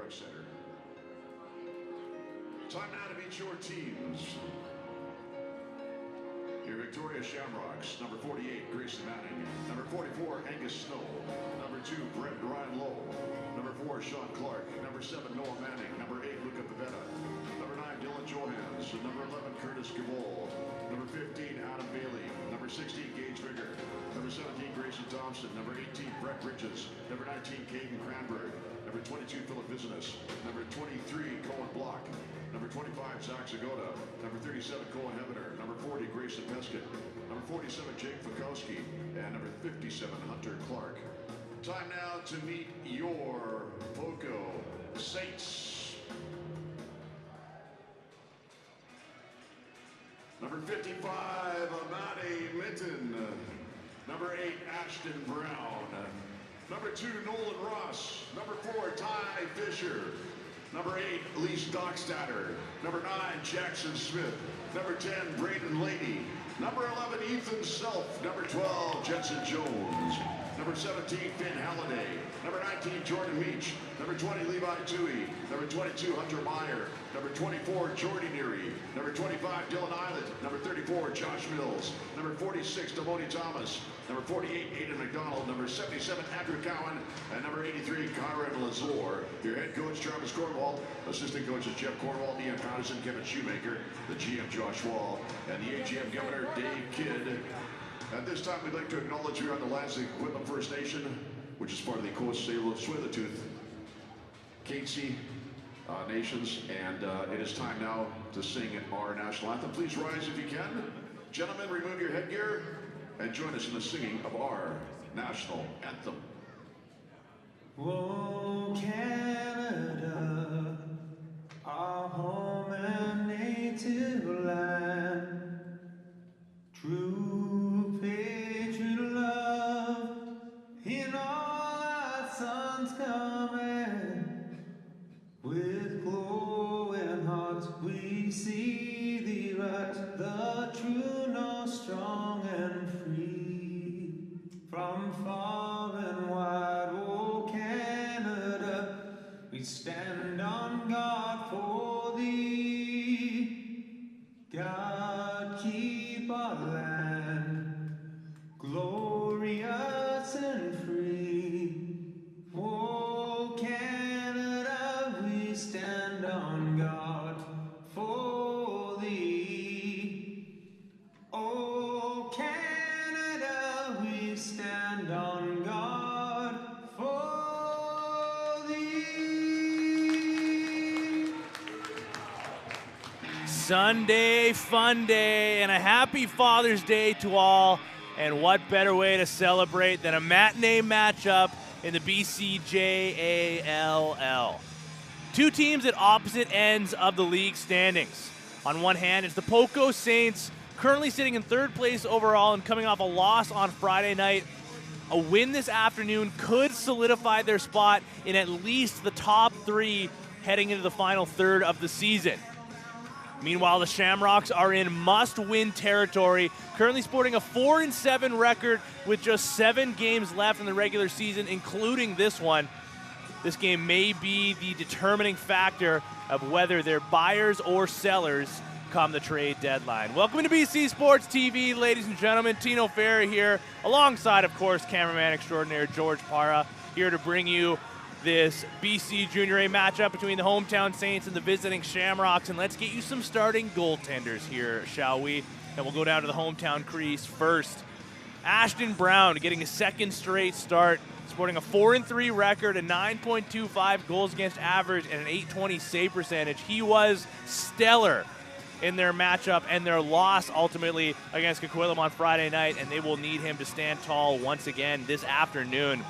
Shamrocks Center. Time now to meet your teams. Your Victoria Shamrocks, number 48, Grayson Manning. Number 44, Angus Snow. Number 2, Brett Ryan Lowe. Number 4, Sean Clark. Number 7, Noah Manning. Number 8, Luca Pavetta. Number 9, Dylan Johans. Number 11, Curtis Gavold. Number 15, Adam Bailey. Number 16, Gage Rigger. Number 17, Grayson Thompson. Number 18, Brett Bridges. Number 19, Caden Cranberg. Number 22, Philip Business. Number 23, Cohen Block. Number 25, Zach Zagoda. Number 37, Cohen Hevener. Number 40, Grayson Peskin. Number 47, Jake Fikowski. And number 57, Hunter Clark. Time now to meet your Poco Saints. Number 55, Amadi Minton. Number 8, Ashton Brown. Number 2, Nolan Ross. Number 4, Ty Fisher. Number 8, Elise Dockstader. Number 9, Jackson Smith. Number 10, Braden Lady. Number 11, Ethan Self. Number 12, Jensen Jones. Number 17, Finn Halliday. Number 19, Jordan Meach. Number 20, Levi Toohey. Number 22, Hunter Meyer. Number 24, Jordy Neary. Number 25, Dylan Island. Number 34, Josh Mills. Number 46, Damoni Thomas. Number 48, Aiden McDonald. Number 77, Andrew Cowan. And number 83, Kyron Lazor. Your head coach, Travis Cornwall. Assistant coaches, Jeff Cornwall, Ian Patterson, Kevin Shoemaker. The GM, Josh Wall. And the AGM Governor, Dave Kidd. At this time, we'd like to acknowledge here on the lands of the Quitlam First Nation, which is part of the Coast Salish Swithertooth Katzie nations, and it is time now to sing our national anthem. Please rise if you can. Gentlemen, remove your headgear and join us in the singing of our national anthem. Oh, Canada, our home and native land, true patriot love in all our sons command. With glowing hearts we see thee rise, the true north, strong and free. From far and wide, oh Canada, we stand on guard for thee. God keep our land glorious and free. Oh Canada, we stand on guard for thee. Oh Canada, we stand on guard for thee. Sunday fun day and a happy Father's Day to all. And what better way to celebrate than a matinee matchup in the BCJALL. Two teams at opposite ends of the league standings. On one hand, it's the Poco Saints, currently sitting in third place overall and coming off a loss on Friday night. A win this afternoon could solidify their spot in at least the top 3 heading into the final third of the season. Meanwhile, the Shamrocks are in must-win territory, currently sporting a 4-7 record with just 7 games left in the regular season, including this one. This game may be the determining factor of whether they're buyers or sellers come the trade deadline. Welcome to BC Sports TV, ladies and gentlemen. Tino Ferry here, alongside, of course, cameraman extraordinaire George Parra, here to bring you this BC Junior A matchup between the hometown Saints and the visiting Shamrocks. And let's get you some starting goaltenders here, shall we? And we'll go down to the hometown crease first. Ashton Brown getting a second straight start, sporting a 4-3 record, a 9.25 goals against average, and an .820 save percentage. He was stellar in their matchup and their loss ultimately against Coquitlam on Friday night, and they will need him to stand tall once again this afternoon.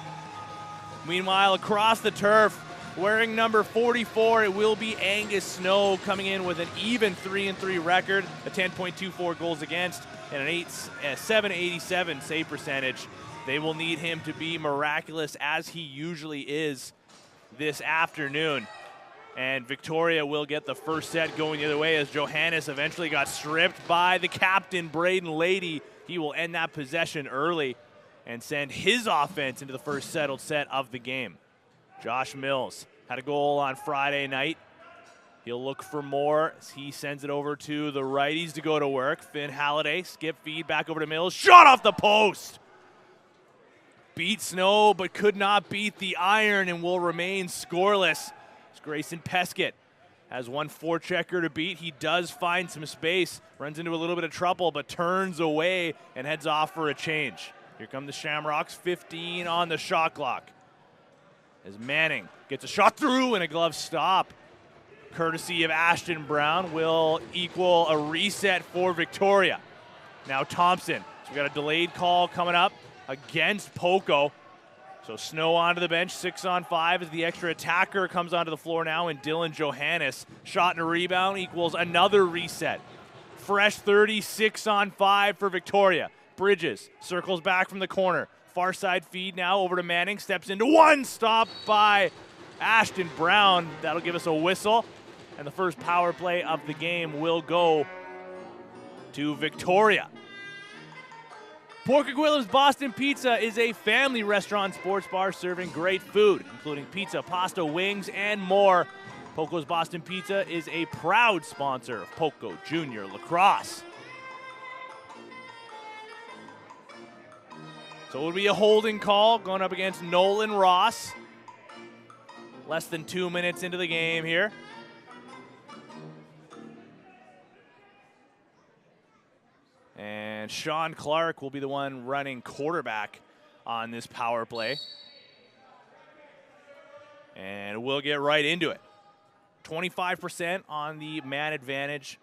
Meanwhile, across the turf, wearing number 44, it will be Angus Snow, coming in with an even 3-3 record, a 10.24 goals against, and an 787 save percentage. They will need him to be miraculous, as he usually is this afternoon. And Victoria will get the first set going the other way, as Johannes eventually got stripped by the captain, Braden Lady. He will end that possession early and send his offense into the first settled set of the game. Josh Mills Had a goal on Friday night. He'll look for more as he sends it over to the righties to go to work. Finn Halliday, skip feed, back over to Mills. Shot off the post! Beat Snow, but could not beat the iron and will remain scoreless. As Grayson Peskett has one forechecker to beat. He does find some space, runs into a little bit of trouble, but turns away and heads off for a change. Here come the Shamrocks, 15 on the shot clock. As Manning gets a shot through and a glove stop, courtesy of Ashton Brown, will equal a reset for Victoria. Now Thompson. So we got a delayed call coming up against Poco. So Snow onto the bench, 6-on-5 as the extra attacker comes onto the floor now, and Dylan Johannes. Shot and a rebound equals another reset. Fresh 36-on-5 for Victoria. Bridges circles back from the corner. Far side feed now over to Manning. Steps into one, stop by Ashton Brown. That'll give us a whistle. And the first power play of the game will go to Victoria. Pork Aguilam's Boston Pizza is a family restaurant sports bar serving great food, including pizza, pasta, wings, and more. Poco's Boston Pizza is a proud sponsor of Poco Junior Lacrosse. So it would be a holding call going up against Nolan Ross. Less than 2 minutes into the game here. And Sean Clark will be the one running quarterback on this power play. And we'll get right into it. 25% on the man advantage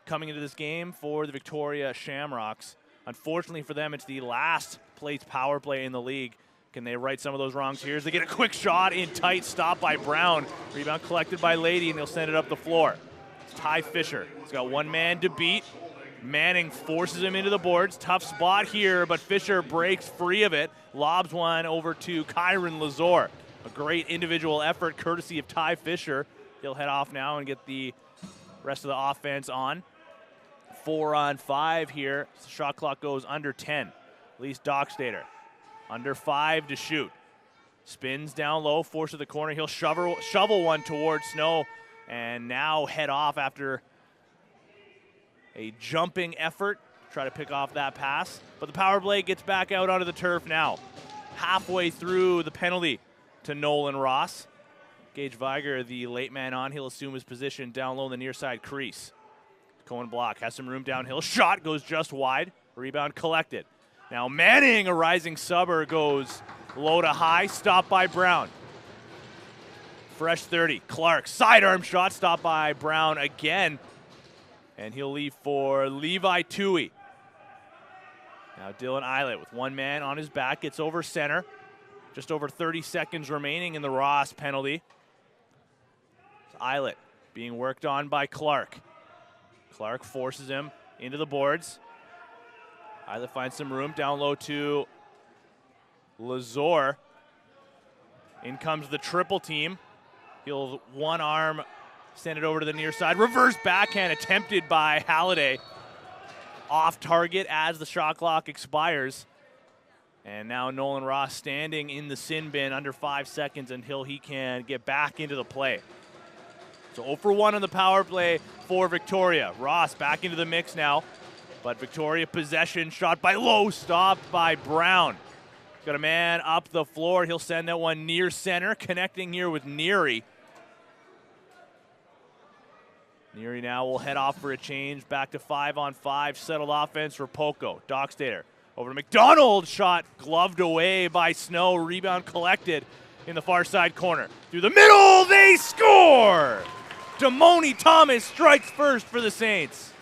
coming into this game for the Victoria Shamrocks. Unfortunately for them, it's the last place power play in the league. Can they right some of those wrongs here? As they get a quick shot in tight, stop by Brown. Rebound collected by Lady, and they'll send it up the floor. It's Ty Fisher. He's got one man to beat. Manning forces him into the boards. Tough spot here, but Fisher breaks free of it. Lobs one over to Kyron Lazor. A great individual effort courtesy of Ty Fisher. He'll head off now and get the rest of the offense on. 4-on-5 here. The shot clock goes under 10. At least Dockstader. Under 5 to shoot. Spins down low, forces the corner. He'll shovel one towards Snow and now head off after a jumping effort to try to pick off that pass. But the power play gets back out onto the turf now. Halfway through the penalty to Nolan Ross. Gage Viger, the late man on, he'll assume his position down low in the near side crease. Cohen block, has some room downhill. Shot goes just wide. Rebound collected. Now Manning, a rising subber, goes low to high. Stopped by Brown. Fresh 30. Clark, sidearm shot, stopped by Brown again. And he'll leave for Levi Tui. Now Dylan Eilert with one man on his back, gets over center. Just over 30 seconds remaining in the Ross penalty. Eilert being worked on by Clark. Clark forces him into the boards. Eilert finds some room down low to Lazor. In comes the triple team. He'll one arm send it over to the near side. Reverse backhand attempted by Halliday. Off target as the shot clock expires. And now Nolan Ross standing in the sin bin under 5 seconds until he can get back into the play. So 0 for 1 on the power play for Victoria. Ross back into the mix now. But Victoria possession, shot by Lowe, stopped by Brown. Got a man up the floor. He'll send that one near center, connecting here with Neary. Neary now will head off for a change. Back to 5-on-5. Settled offense for Poco. Dockstader over to McDonald. Shot gloved away by Snow. Rebound collected in the far side corner. Through the middle, they score! Damoni Thomas strikes first for the Saints.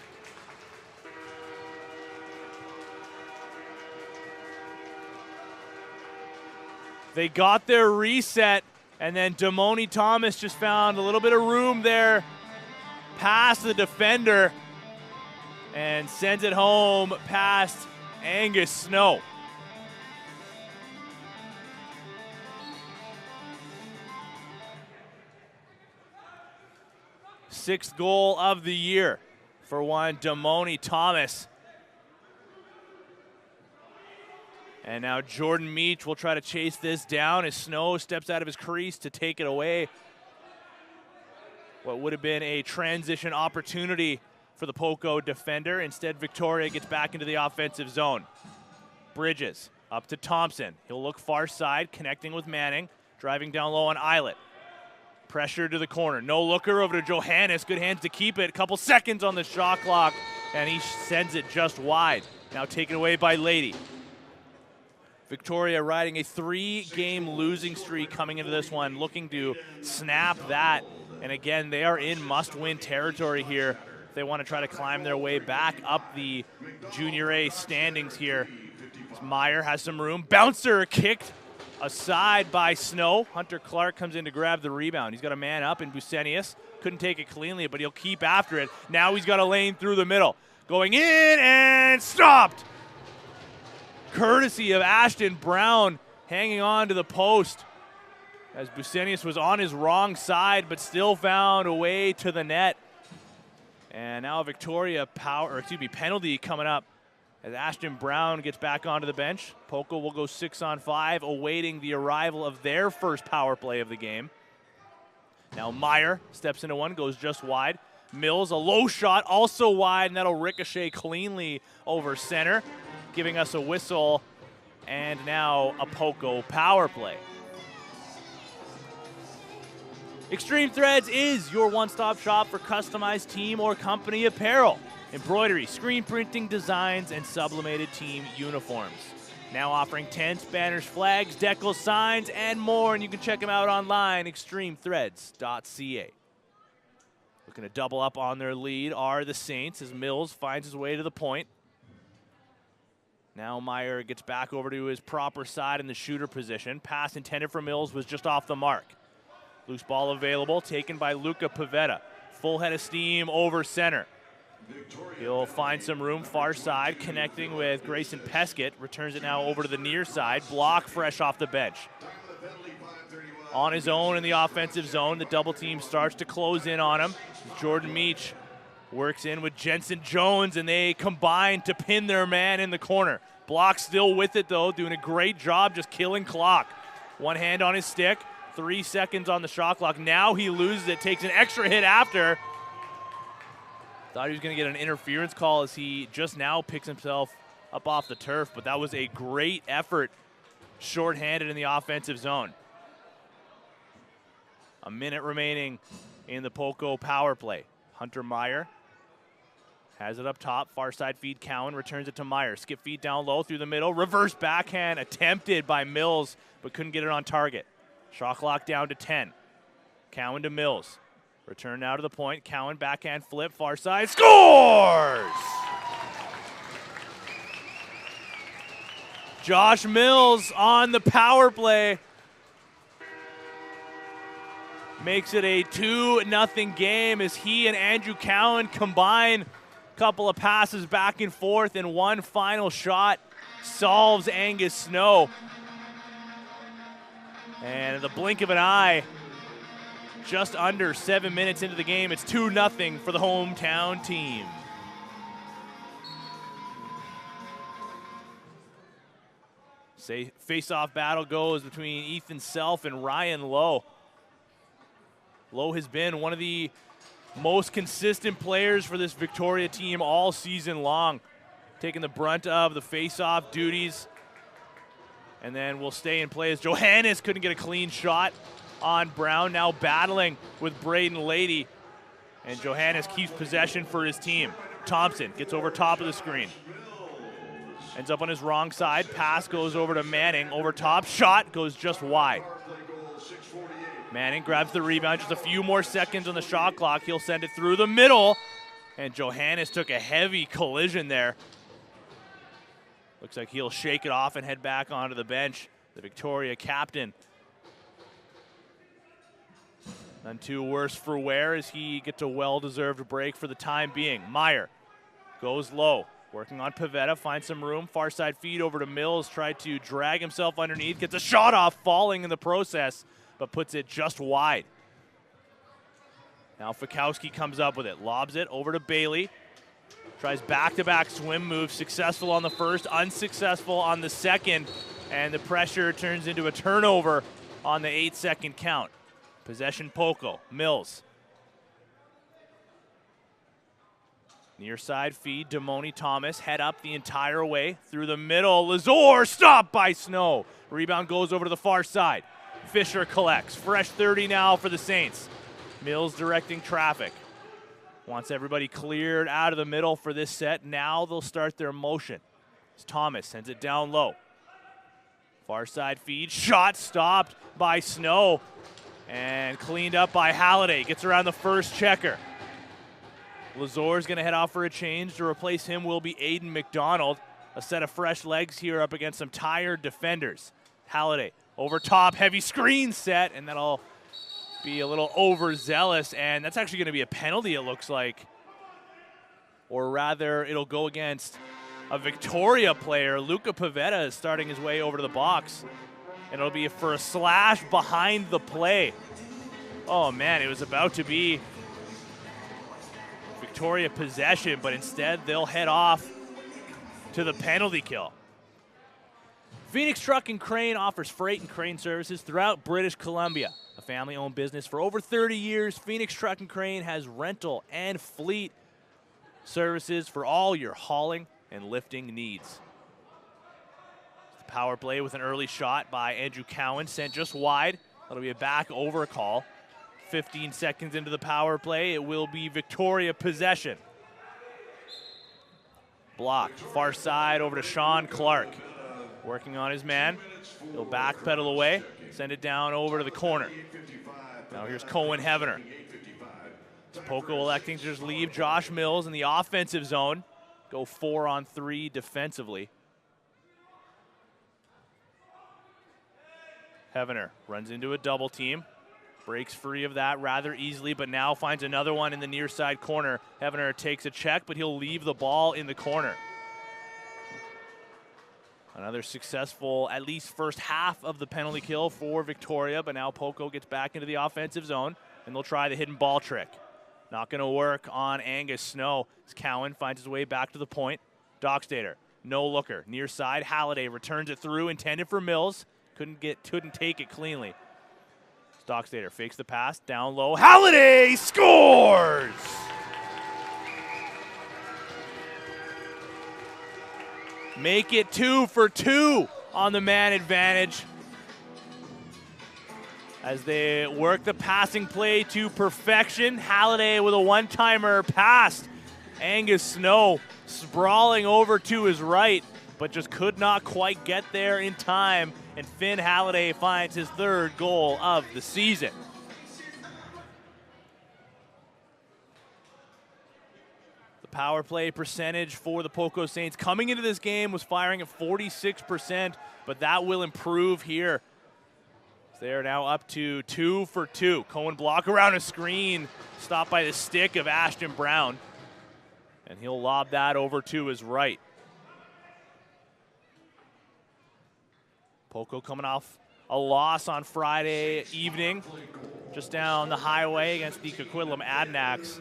They got their reset, and then Damoni Thomas just found a little bit of room there past the defender and sends it home past Angus Snow. Sixth goal of the year for one Damoni Thomas. And now Jordan Meach will try to chase this down as Snow steps out of his crease to take it away. what would have been a transition opportunity for the Poco defender. Instead, Victoria gets back into the offensive zone. Bridges up to Thompson. He'll look far side, connecting with Manning, driving down low on Eilert. Pressure to the corner. No looker over to Johannes. Good hands to keep it. A couple seconds on the shot clock, and he sends it just wide. Now taken away by Lady. Victoria riding a 3-game losing streak coming into this one, looking to snap that. And again, they are in must-win territory here. They want to try to climb their way back up the Junior A standings here. Meyer has some room. Bouncer kicked aside by Snow. Hunter Clark comes in to grab the rebound. He's got a man up in Busenius. Couldn't take it cleanly, but he'll keep after it. Now he's got a lane through the middle. Going in and stopped. Courtesy of Ashton Brown hanging on to the post as Busenius was on his wrong side but still found a way to the net. And now Victoria penalty coming up as Ashton Brown gets back onto the bench. Poco will go 6-on-5, awaiting the arrival of their first power play of the game. Now Meyer steps into one, goes just wide. Mills, a low shot, also wide, and that'll ricochet cleanly over center, giving us a whistle, and now a Poco power play. Extreme Threads is your one-stop shop for customized team or company apparel, embroidery, screen printing, designs, and sublimated team uniforms. Now offering tents, banners, flags, decals, signs, and more, and you can check them out online, extremethreads.ca. Looking to double up on their lead are the Saints as Mills finds his way to the point. Now Meyer gets back over to his proper side in the shooter position. Pass intended for Mills was just off the mark. Loose ball available, taken by Luca Pavetta. Full head of steam over center. He'll find some room far side, connecting with Grayson Peskett. Returns it now over to the near side. Block fresh off the bench. On his own in the offensive zone, the double team starts to close in on him. Jordan Meach works in with Jensen Jones, and they combine to pin their man in the corner. Block still with it, though, doing a great job just killing clock. One hand on his stick, 3 seconds on the shot clock. Now he loses it, takes an extra hit after. Thought he was going to get an interference call as he just now picks himself up off the turf, but that was a great effort, shorthanded in the offensive zone. A minute remaining in the Poco power play. Hunter Meyer has it up top. Far side feed. Cowan returns it to Meyer. Skip feed down low through the middle. Reverse backhand attempted by Mills, but couldn't get it on target. Shot clock down to 10. Cowan to Mills. Return now to the point. Cowan backhand flip. Far side. Scores! Josh Mills on the power play. Makes it a 2-0 game as he and Andrew Cowan combine. Couple of passes back and forth, and one final shot solves Angus Snow. And in the blink of an eye, just under 7 minutes into the game, it's 2-0 for the hometown team. Face-off battle goes between Ethan Self and Ryan Lowe. Lowe has been one of the most consistent players for this Victoria team all season long, taking the brunt of the face-off duties. And then will stay in play as Johannes couldn't get a clean shot on Brown, now battling with Braden Lady. And Johannes keeps possession for his team. Thompson gets over top of the screen. Ends up on his wrong side. Pass goes over to Manning. Over top. Shot goes just wide. Manning grabs the rebound. Just a few more seconds on the shot clock. He'll send it through the middle. And Johannes took a heavy collision there. Looks like he'll shake it off and head back onto the bench. The Victoria captain. None too worse for wear as he gets a well-deserved break for the time being. Meyer goes low. Working on Pavetta, finds some room. Far side feed over to Mills. Tried to drag himself underneath. Gets a shot off, falling in the process, but puts it just wide. Now Fikowski comes up with it. Lobs it over to Bailey. Tries back-to-back swim moves. Successful on the first, unsuccessful on the second. And the pressure turns into a turnover on the 8-second count. Possession Poco. Mills Near side feed, Damoni Thomas, head up the entire way through the middle. Lazor stopped by Snow. Rebound goes over to the far side. Fisher collects. Fresh 30 now for the Saints. Mills directing traffic. Wants everybody cleared out of the middle for this set. Now they'll start their motion. As Thomas sends it down low. Far side feed. Shot stopped by Snow. And cleaned up by Halliday. Gets around the first checker. Lazor's going to head off for a change. To replace him will be Aiden McDonald. A set of fresh legs here up against some tired defenders. Halliday over top, heavy screen set, and that'll be a little overzealous, and that's actually going to be a penalty, it looks like. Or rather, it'll go against a Victoria player. Luca Pavetta is starting his way over to the box, and it'll be for a slash behind the play. Oh, man, it was about to be Victoria possession, but instead they'll head off to the penalty kill. Phoenix Truck and Crane offers freight and crane services throughout British Columbia. A family-owned business for over 30 years, Phoenix Truck and Crane has rental and fleet services for all your hauling and lifting needs. The power play with an early shot by Andrew Cowan, sent just wide. That'll be a back over call. 15 seconds into the power play, it will be Victoria possession. Blocked, far side over to Sean Clark. Working on his man. He'll backpedal away, send it down over to the corner. Now here's Cohen Hevener. Poco electing to just leave Josh Mills in the offensive zone. Go 4-on-3 defensively. Hevener runs into a double team. Breaks free of that rather easily, but now finds another one in the near side corner. Hevener takes a check, but he'll leave the ball in the corner. Another successful, at least first half of the penalty kill for Victoria, but now Poco gets back into the offensive zone, and they'll try the hidden ball trick. Not going to work on Angus Snow as Cowan finds his way back to the point. Dockstader, no looker, near side. Halliday returns it through, intended for Mills. Couldn't take it cleanly. Dockstader fakes the pass, down low. Halliday scores! Make it 2 for 2 on the man advantage as they work the passing play to perfection. Halliday with a one-timer past Angus Snow, sprawling over to his right, but just could not quite get there in time, and Finn Halliday finds his third goal of the season. Power play percentage for the Poco Saints coming into this game was firing at 46%, but that will improve here. They're now up to 2 for 2. Cohen block around a screen, stopped by the stick of Ashton Brown, and he'll lob that over to his right. Poco coming off a loss on Friday evening, just down the highway against the Coquitlam Adanacs.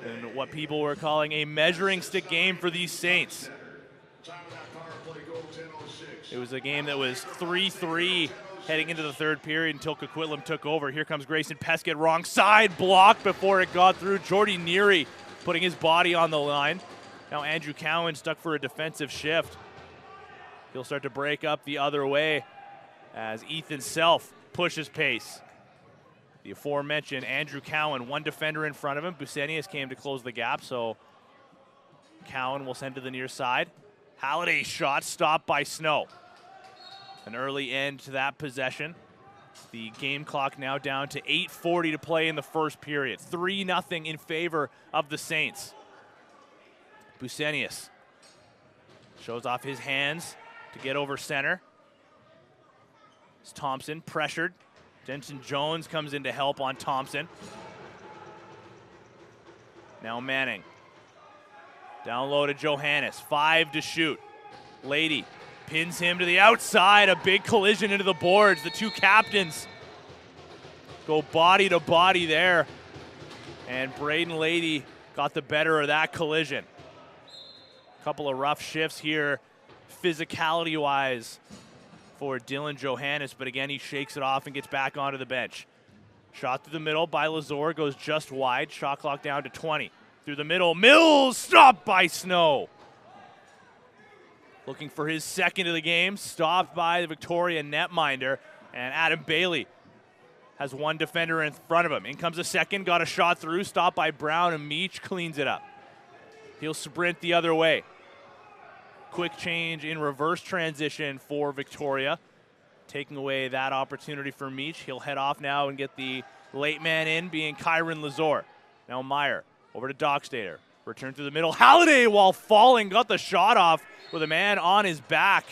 And what people were calling a measuring stick game for these Saints. It was a game that was 3-3 heading into the third period until Coquitlam took over. Here comes Grayson Pescott, wrong side, blocked before it got through. Jordy Neary putting his body on the line. Now Andrew Cowan stuck for a defensive shift. He'll start to break up the other way as Ethan Self pushes pace. The aforementioned Andrew Cowan, one defender in front of him. Busenius came to close the gap, so Cowan will send to the near side. Halliday shot stopped by Snow. An early end to that possession. The game clock now down to 8:40 to play in the first period. 3-0 in favor of the Saints. Busenius shows off his hands to get over center. It's Thompson pressured. Denton Jones comes in to help on Thompson. Now Manning. Down low to Johannes. 5 to shoot. Lady pins him to the outside. A big collision into the boards. The two captains go body to body there. And Braden Lady got the better of that collision. A couple of rough shifts here, physicality-wise, for Dylan Johannes, but again, he shakes it off and gets back onto the bench. Shot through the middle by Lazor, goes just wide. Shot clock down to 20. through the middle. Mills stopped by Snow. Looking for his second of the game, stopped by the Victoria netminder, and Adam Bailey has one defender in front of him. In comes a second, got a shot through, stopped by Brown, and Meach cleans it up. He'll sprint the other way. Quick change in reverse transition for Victoria, taking away that opportunity for Meach. He'll head off now and get the late man in, being Kyron Lazor. Now Meyer over to Dockstader. Return through the middle. Halliday, while falling, got the shot off with a man on his back.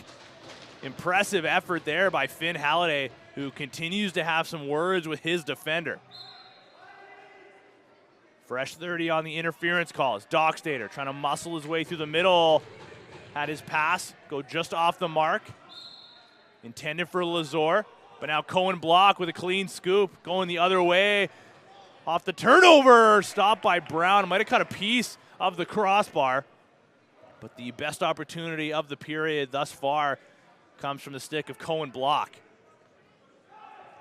Impressive effort there by Finn Halliday, who continues to have some words with his defender. Fresh 30 on the interference calls. Dockstader trying to muscle his way through the middle. Had his pass go just off the mark. Intended for Lazor, but now Cohen Block with a clean scoop, going the other way. Off the turnover, stopped by Brown. Might have cut a piece of the crossbar, but the best opportunity of the period thus far comes from the stick of Cohen Block.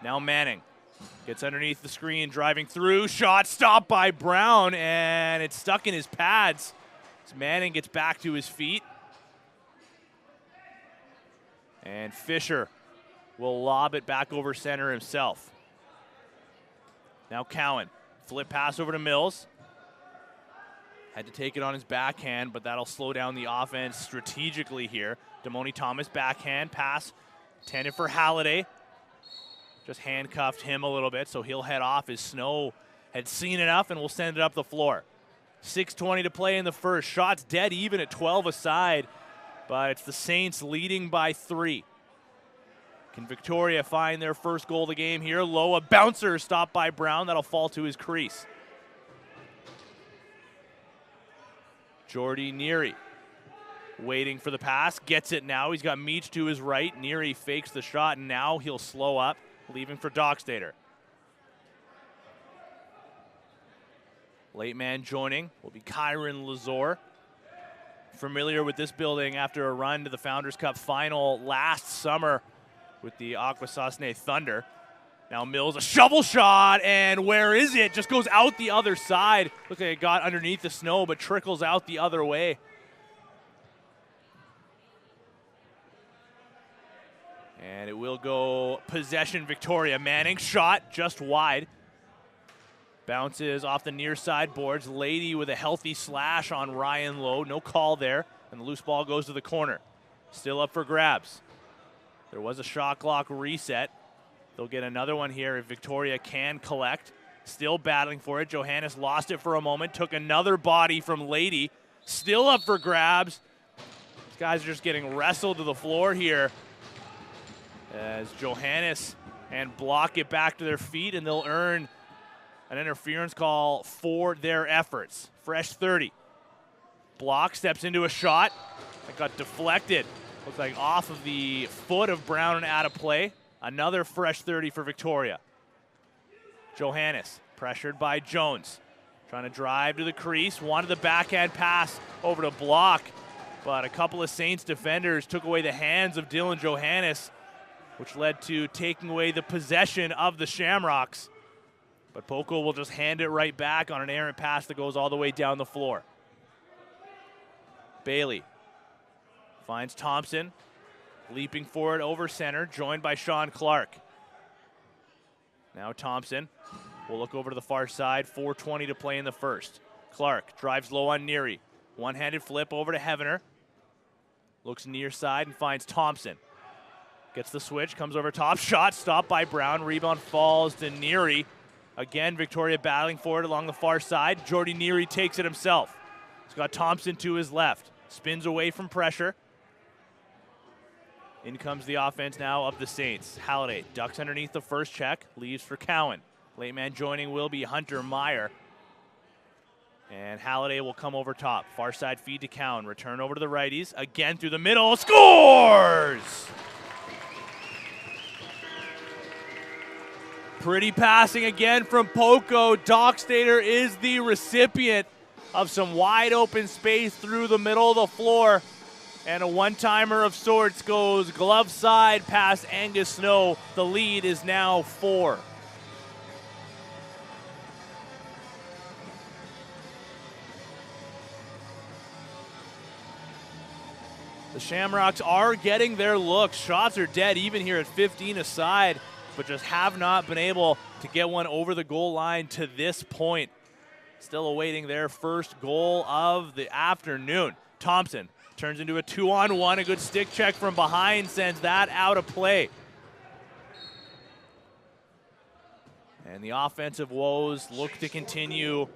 Now Manning gets underneath the screen, driving through, shot stopped by Brown, and it's stuck in his pads. As Manning gets back to his feet. And Fisher will lob it back over center himself. Now Cowan, flip pass over to Mills. Had to take it on his backhand, but that'll slow down the offense strategically here. Damoni Thomas backhand pass, intended for Halliday. Just handcuffed him a little bit, so he'll head off as Snow had seen enough and will send it up the floor. 6:20 to play in the first. Shots dead even at 12 aside, but it's the Saints leading by 3. Can Victoria find their first goal of the game here? Low, a bouncer stopped by Brown. That'll fall to his crease. Jordy Neary waiting for the pass. Gets it now. He's got Meach to his right. Neary fakes the shot, and now he'll slow up, leaving for Dockstader. Late man joining will be Kyron Lazor. Familiar with this building after a run to the Founders Cup final last summer with the Akwesasne Thunder. Now Mills, a shovel shot, and where is it? Just goes out the other side. Looks like it got underneath the snow, but trickles out the other way. And it will go possession Victoria. Manning, shot just wide. Bounces off the near side boards. Lady with a healthy slash on Ryan Lowe. No call there, and the loose ball goes to the corner. Still up for grabs. There was a shot clock reset. They'll get another one here if Victoria can collect. Still battling for it. Johannes lost it for a moment. Took another body from Lady. Still up for grabs. These guys are just getting wrestled to the floor here as Johannes and Block get back to their feet, and they'll earn an interference call for their efforts. Fresh 30. Block steps into a shot that got deflected. Looks like off of the foot of Brown and out of play. Another fresh 30 for Victoria. Johannes pressured by Jones. Trying to drive to the crease. Wanted the backhand pass over to Block, but a couple of Saints defenders took away the hands of Dylan Johannes, which led to taking away the possession of the Shamrocks. But Poco will just hand it right back on an errant pass that goes all the way down the floor. Bailey finds Thompson, leaping forward over center, joined by Sean Clark. Now Thompson will look over to the far side, 4:20 to play in the first. Clark drives low on Neary. One-handed flip over to Heavener. Looks near side and finds Thompson. Gets the switch, comes over top, shot stopped by Brown, rebound falls to Neary. Again, Victoria battling for it along the far side. Jordy Neary takes it himself. He's got Thompson to his left. Spins away from pressure. In comes the offense now of the Saints. Halliday ducks underneath the first check, leaves for Cowan. Late man joining will be Hunter Meyer. And Halliday will come over top. Far side feed to Cowan. Return over to the righties. Again through the middle. Scores! Pretty passing again from Poco. Dockstader is the recipient of some wide open space through the middle of the floor. And a one-timer of sorts goes glove side past Angus Snow. The lead is now 4. The Shamrocks are getting their looks. Shots are dead even here at 15 aside, but just have not been able to get one over the goal line to this point. Still awaiting their first goal of the afternoon. Thompson turns into a 2-on-1. A good stick check from behind sends that out of play. And the offensive woes look to continue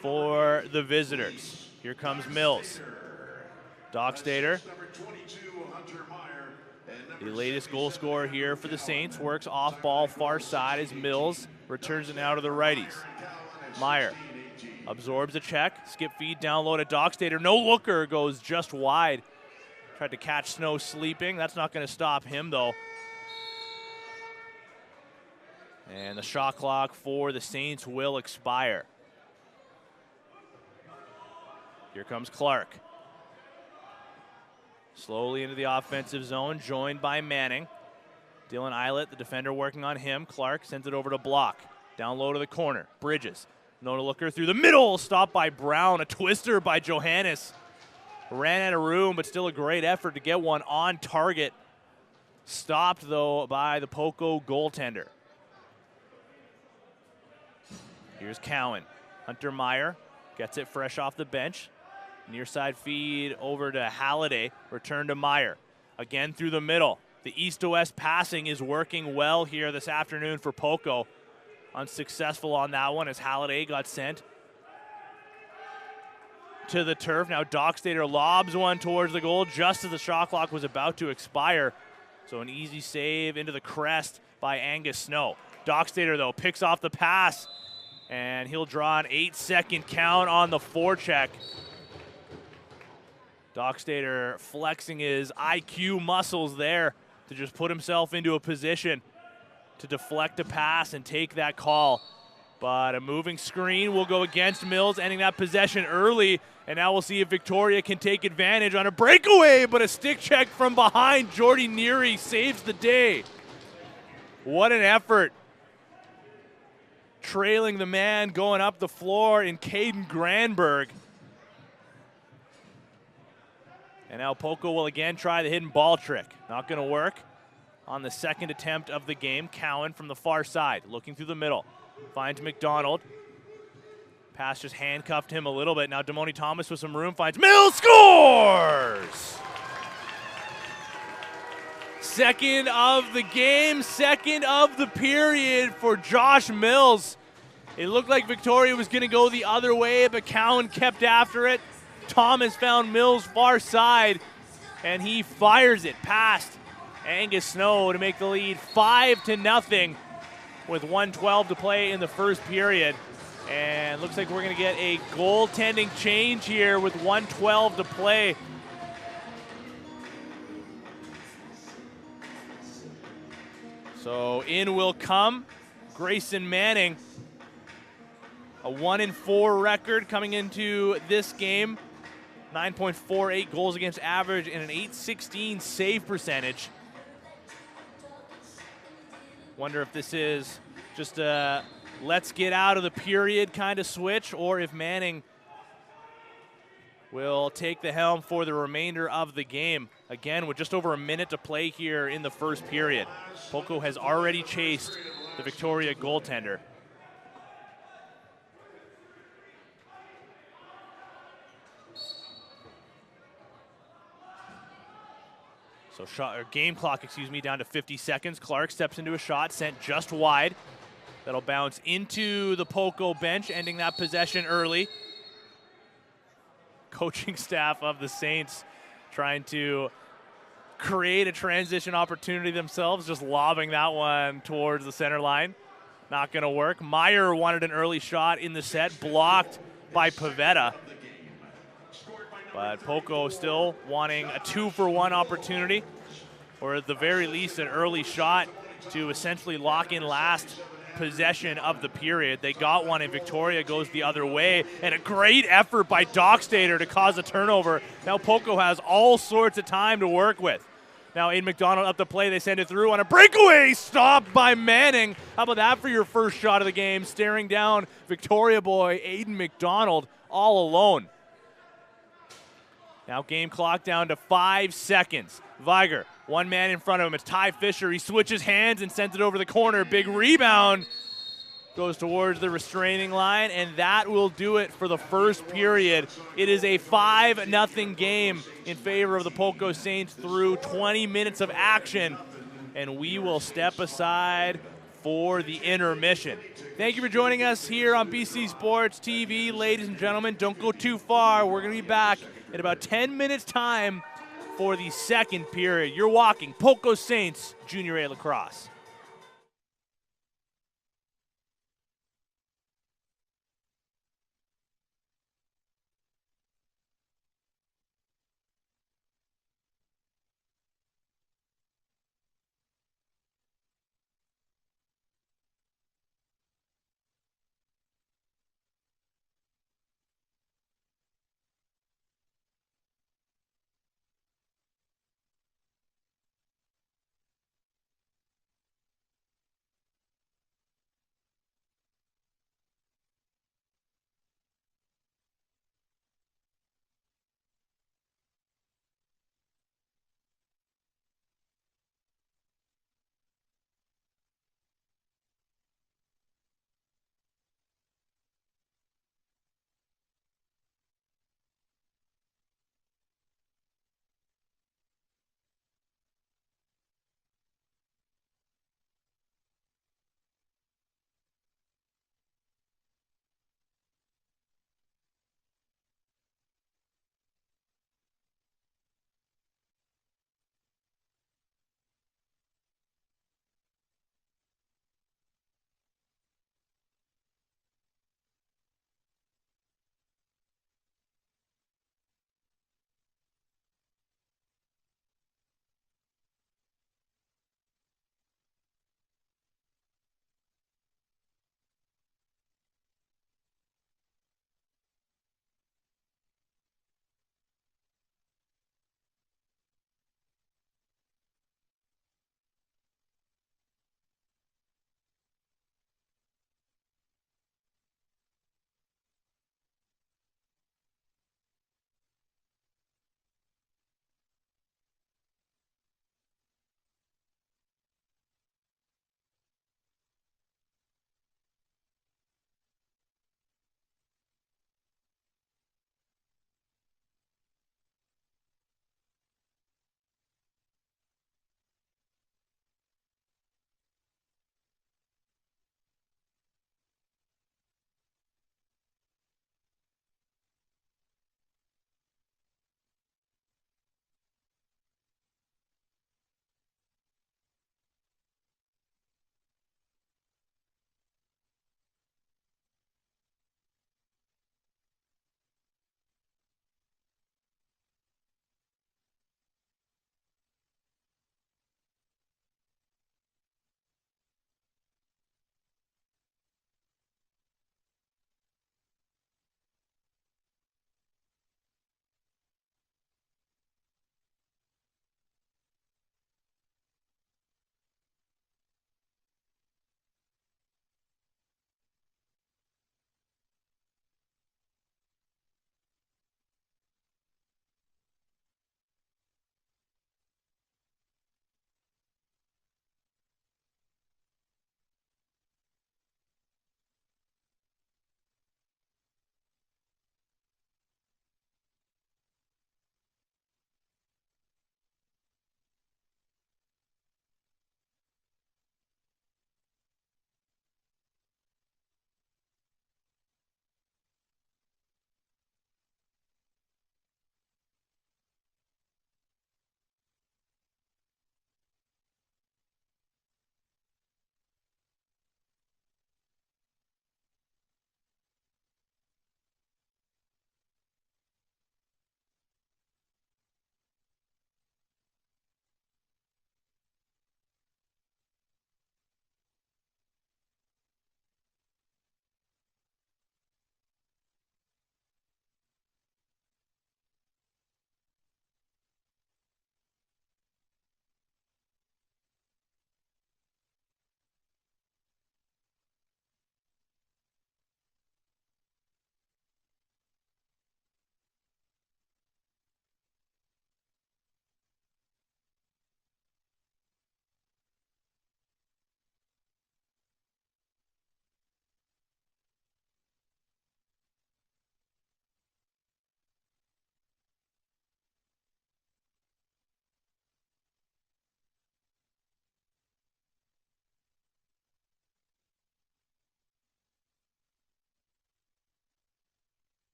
for the visitors. Here comes Mills. Dockstader, the latest goal scorer here for the Saints, works off ball far side as Mills returns it now to the righties. Meyer absorbs a check, skip feed down low to Dockstader. No looker, goes just wide. Tried to catch Snow sleeping. That's not going to stop him though. And the shot clock for the Saints will expire. Here comes Clark. Slowly into the offensive zone, joined by Manning. Dylan Eilert, the defender, working on him. Clark sends it over to Block. Down low to the corner. Bridges. No looker through the middle. Stopped by Brown. A twister by Johannes. Ran out of room, but still a great effort to get one on target. Stopped, though, by the Poco goaltender. Here's Cowan. Hunter Meyer gets it fresh off the bench. Near side feed over to Halliday. Return to Meyer. Again through the middle. The east to west passing is working well here this afternoon for Poco. Unsuccessful on that one as Halliday got sent to the turf. Now Dockstader lobs one towards the goal just as the shot clock was about to expire. So an easy save into the crest by Angus Snow. Dockstader, though, picks off the pass, and he'll draw an 8-second count on the forecheck. Dockstader flexing his IQ muscles there to just put himself into a position to deflect a pass and take that call. But a moving screen will go against Mills, ending that possession early. And now we'll see if Victoria can take advantage on a breakaway, but a stick check from behind. Jordy Neary saves the day. What an effort. Trailing the man going up the floor in Caden Granberg. And now Poco will again try the hidden ball trick. Not going to work on the second attempt of the game. Cowan from the far side, looking through the middle. Finds McDonald. Pass just handcuffed him a little bit. Now Damoni Thomas with some room finds Mills, scores! Second of the game, second of the period for Josh Mills. It looked like Victoria was going to go the other way, but Cowan kept after it. Thomas found Mills far side, and he fires it past Angus Snow to make the lead 5-0 with 1:12 to play in the first period. And looks like we're going to get a goaltending change here with 1:12 to play. So in will come Grayson Manning. A 1-4 record coming into this game. 9.48 goals against average and an .816 save percentage. Wonder if this is just a let's get out of the period kind of switch, or if Manning will take the helm for the remainder of the game. Again, with just over a minute to play here in the first period. Poco has already chased the Victoria goaltender. So game clock, down to 50 seconds. Clark steps into a shot, sent just wide. That'll bounce into the Poco bench, ending that possession early. Coaching staff of the Saints trying to create a transition opportunity themselves, just lobbing that one towards the center line. Not going to work. Meyer wanted an early shot in the set, blocked by Pavetta. But Poco still wanting a 2-for-1 opportunity, or at the very least an early shot to essentially lock in last possession of the period. They got one, and Victoria goes the other way, and a great effort by Dockstader to cause a turnover. Now Poco has all sorts of time to work with. Now Aiden McDonald up the play, they send it through on a breakaway, stopped by Manning. How about that for your first shot of the game, staring down Victoria boy Aiden McDonald all alone. Now game clock down to 5 seconds. Viger, one man in front of him. It's Ty Fisher. He switches hands and sends it over the corner. Big rebound. Goes towards the restraining line, and that will do it for the first period. It is a 5-0 game in favor of the Poco Saints through 20 minutes of action, and we will step aside for the intermission. Thank you for joining us here on BC Sports TV. Ladies and gentlemen, don't go too far. We're going to be back in about 10 minutes' time for the second period. You're walking Poco Saints Junior A Lacrosse.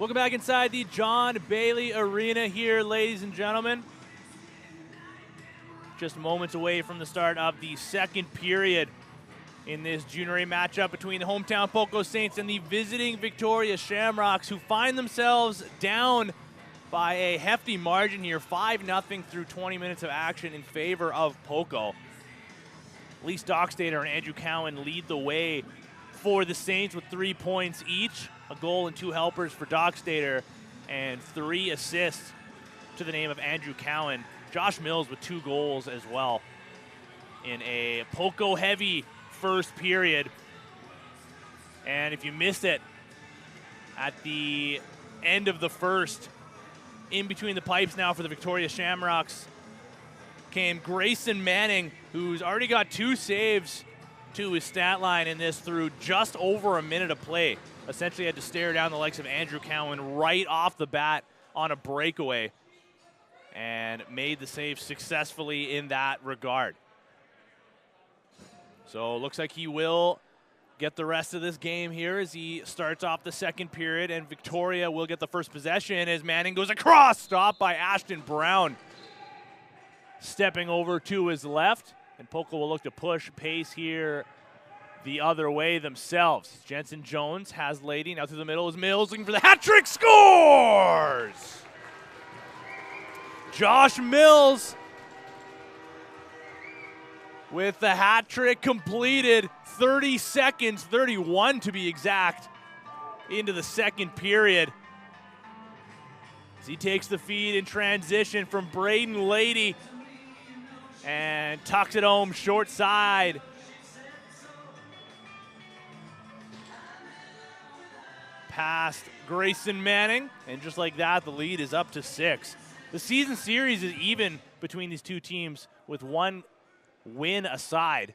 Welcome back inside the John Bailey Arena here, ladies and gentlemen. Just moments away from the start of the second period in this junior A matchup between the hometown Poco Saints and the visiting Victoria Shamrocks, who find themselves down by a hefty margin here, 5-0 through 20 minutes of action in favor of Poco. Lease Dockstader and Andrew Cowan lead the way for the Saints with 3 points each, a goal and 2 helpers for Dockstader, and 3 assists to the name of Andrew Cowan. Josh Mills with 2 goals as well in a Poco-heavy first period. And if you missed it, at the end of the first, in between the pipes now for the Victoria Shamrocks, came Grayson Manning, who's already got 2 saves to his stat line in this through just over a minute of play. Essentially had to stare down the likes of Andrew Cowan right off the bat on a breakaway, and made the save successfully in that regard. So it looks like he will get the rest of this game here as he starts off the second period, and Victoria will get the first possession as Manning goes across, stopped by Ashton Brown. Stepping over to his left, and Poco will look to push pace here the other way themselves. Jensen Jones has Lady, now through the middle is Mills looking for the hat trick, scores! Josh Mills with the hat trick completed, 30 seconds, 31 to be exact, into the second period. As he takes the feed in transition from Braden Lady and tucks it home short side. Past Grayson Manning, and just like that, the lead is up to 6. The season series is even between these two teams with 1 win aside.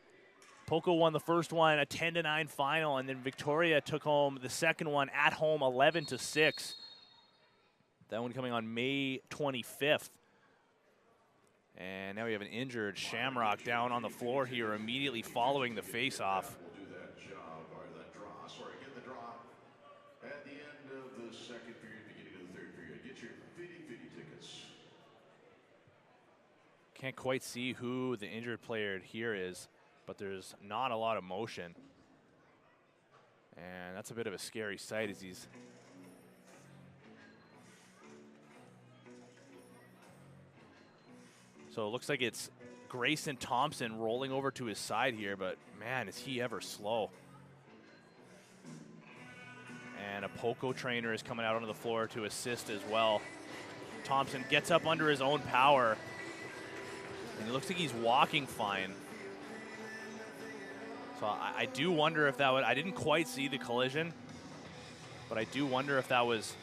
Poco won the first one, a 10-9 final, and then Victoria took home the second one at home, 11-6. That one coming on May 25th. And now we have an injured Shamrock down on the floor here immediately following the face-off. At the end of the second period, beginning of the third period, get your 50-50 tickets. Can't quite see who the injured player here is, but there's not a lot of motion. And that's a bit of a scary sight as he's so it looks like it's Grayson Thompson rolling over to his side here, but man, is he ever slow. And a Poco trainer is coming out onto the floor to assist as well. Thompson gets up under his own power, and it looks like he's walking fine. So I do wonder if that would, I didn't quite see the collision, but I do wonder if that was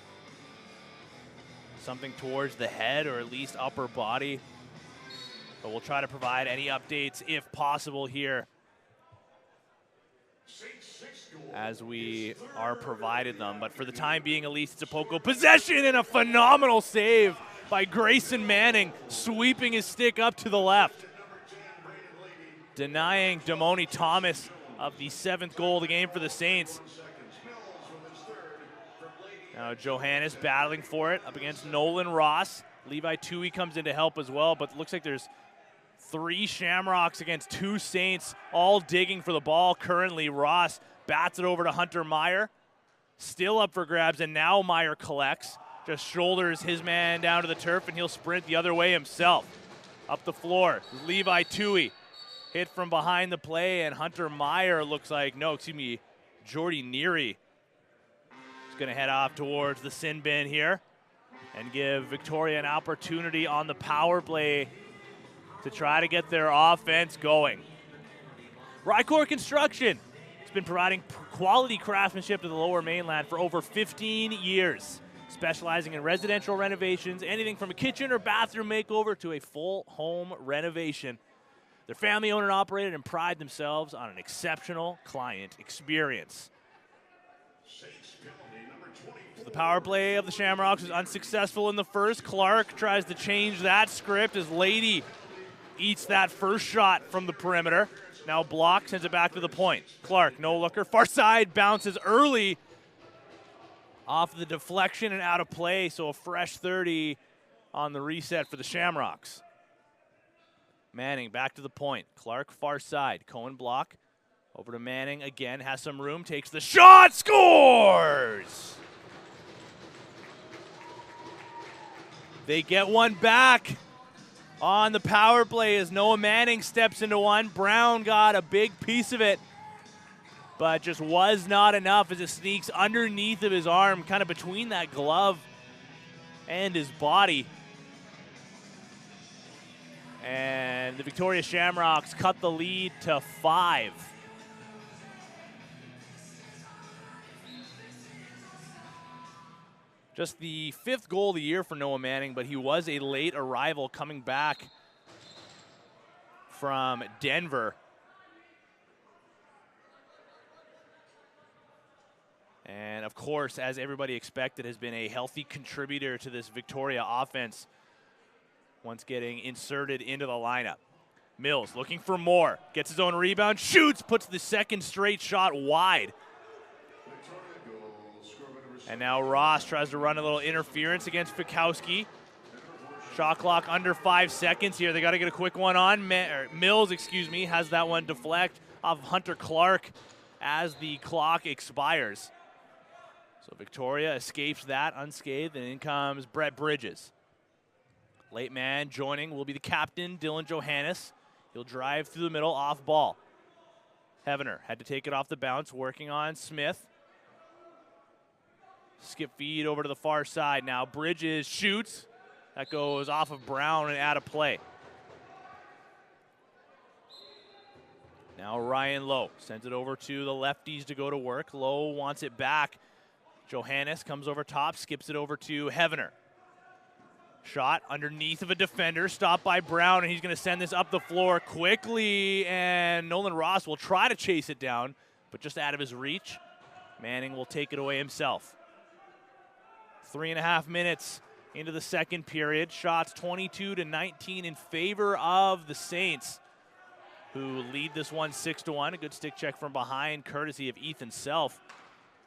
something towards the head or at least upper body. But we'll try to provide any updates if possible here as we are provided them. But for the time being, at least, it's a Poco possession and a phenomenal save by Grayson Manning, sweeping his stick up to the left, denying Damoni Thomas of the 7th goal of the game for the Saints. Now Johannes battling for it up against Nolan Ross. Levi Tui comes in to help as well, but it looks like there's 3 Shamrocks against 2 Saints, all digging for the ball currently. Ross bats it over to Hunter Meyer. Still up for grabs, and now Meyer collects. Just shoulders his man down to the turf, and he'll sprint the other way himself. Up the floor, Levi Tui. Hit from behind the play, and Hunter Meyer looks like, Jordy Neary is going to head off towards the sin bin here and give Victoria an opportunity on the power play to try to get their offense going. Rycor Construction has been providing quality craftsmanship to the Lower Mainland for over 15 years, specializing in residential renovations, anything from a kitchen or bathroom makeover to a full home renovation. They're family owned and operated and pride themselves on an exceptional client experience. So the power play of the Shamrocks was unsuccessful in the first. Clark tries to change that script as Lady eats that first shot from the perimeter. Now block, sends it back to the point. Clark, no looker, far side, bounces early. off the deflection and out of play, so a fresh 30 on the reset for the Shamrocks. Manning back to the point. Clark far side. Cohen block. Over to Manning again. Has some room. Takes the shot. Scores! They get one back on the power play as Noah Manning steps into one. Brown got a big piece of it, but just was not enough as it sneaks underneath of his arm, kind of between that glove and his body. And the Victoria Shamrocks cut the lead to 5. Just the 5th goal of the year for Noah Manning, but he was a late arrival coming back from Denver. And of course, as everybody expected, has been a healthy contributor to this Victoria offense once getting inserted into the lineup. Mills looking for more, gets his own rebound, shoots, puts the second straight shot wide. And now Ross tries to run a little interference against Fikowski. Shot clock under 5 seconds here. They got to get a quick one on. Mills, has that one deflect off Hunter Clark as the clock expires. So Victoria escapes that unscathed, and in comes Brett Bridges. Late man joining will be the captain, Dylan Johannes. He'll drive through the middle, off ball. Hevener had to take it off the bounce, working on Smith. Skip feed over to the far side. Now Bridges shoots. That goes off of Brown and out of play. Now Ryan Lowe sends it over to the lefties to go to work. Lowe wants it back. Johannes comes over top, skips it over to Hevener. Shot underneath of a defender, stopped by Brown, and he's going to send this up the floor quickly, and Nolan Ross will try to chase it down, but just out of his reach. Manning will take it away himself. 3.5 minutes into the second period. Shots 22-19 in favor of the Saints, who lead this one 6-1. A good stick check from behind, courtesy of Ethan Self,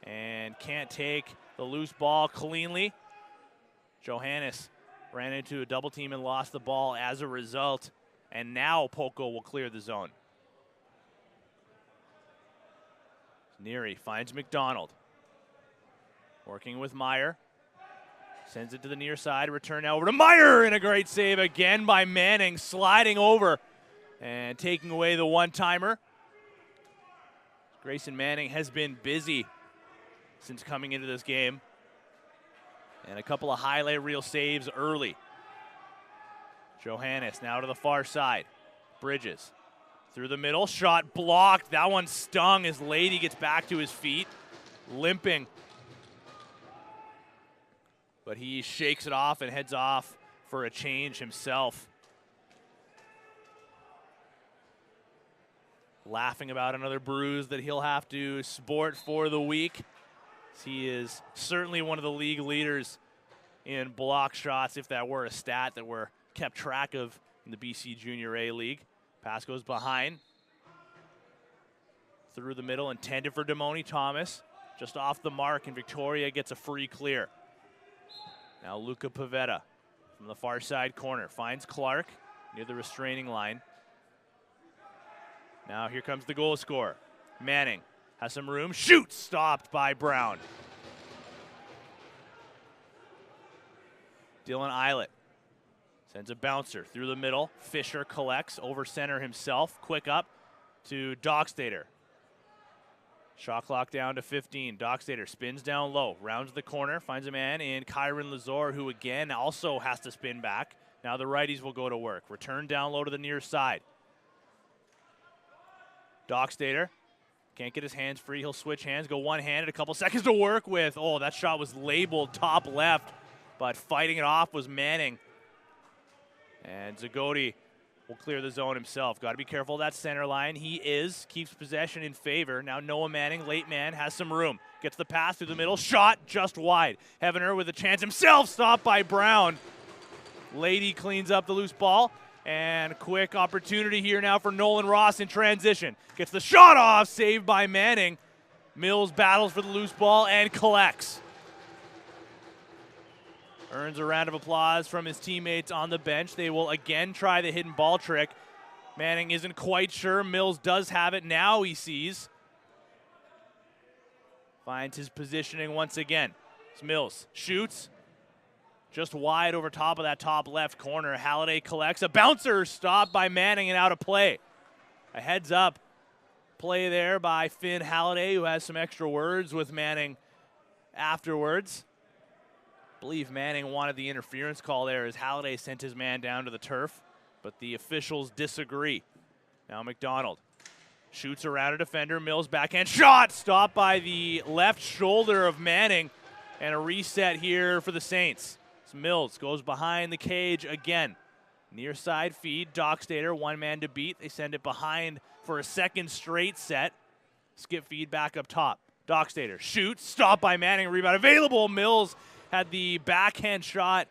and can't take the loose ball cleanly. Johannes ran into a double team and lost the ball as a result, and now Poco will clear the zone. Neary finds McDonald. Working with Meyer. Sends it to the near side. Return now over to Meyer, and a great save again by Manning, sliding over and taking away the one-timer. Grayson Manning has been busy since coming into this game. And a couple of highlight reel saves early. Johannes now to the far side. Bridges through the middle. Shot blocked. That one stung as Lady gets back to his feet, limping. But he shakes it off and heads off for a change himself. Laughing about another bruise that he'll have to sport for the week. He is certainly one of the league leaders in block shots, if that were a stat that were kept track of in the BC Junior A League. Pass goes behind. Through the middle, intended for Damoni Thomas. Just off the mark, and Victoria gets a free clear. Now Luca Pavetta from the far side corner finds Clark near the restraining line. Now here comes the goal scorer. Manning has some room, shoots, stopped by Brown. Dylan Eilert sends a bouncer through the middle. Fisher collects, over center himself. Quick up to Dockstader. Shot clock down to 15. Dockstader spins down low, rounds the corner, finds a man in Kyron Lazor, who again also has to spin back. Now the righties will go to work. Return down low to the near side. Dockstader can't get his hands free. He'll switch hands, go one-handed, a couple seconds to work with. Oh, that shot was labeled top left, but fighting it off was Manning. And Zagoti will clear the zone himself. Got to be careful of that center line. He is, keeps possession in favor. Now Noah Manning, late man, has some room. Gets the pass through the middle, shot just wide. Hevener with a chance himself, stopped by Brown. Lady cleans up the loose ball. And quick opportunity here now for Nolan Ross in transition. Gets the shot off, saved by Manning. Mills battles for the loose ball and collects. Earns a round of applause from his teammates on the bench. They will again try the hidden ball trick. Manning isn't quite sure. Mills does have it. Now he sees. Finds his positioning once again. It's Mills. Shoots. Just wide over top of that top left corner. Halliday collects. A bouncer stopped by Manning and out of play. A heads up play there by Finn Halliday, who has some extra words with Manning afterwards. I believe Manning wanted the interference call there as Halliday sent his man down to the turf, but the officials disagree. Now McDonald shoots around a defender. Mills backhand shot stopped by the left shoulder of Manning, and a reset here for the Saints. So Mills goes behind the cage again. Near side feed. Dockstader, one man to beat. They send it behind for a second straight set. Skip feed back up top. Dockstader shoots, stopped by Manning, rebound available. Mills had the backhand shot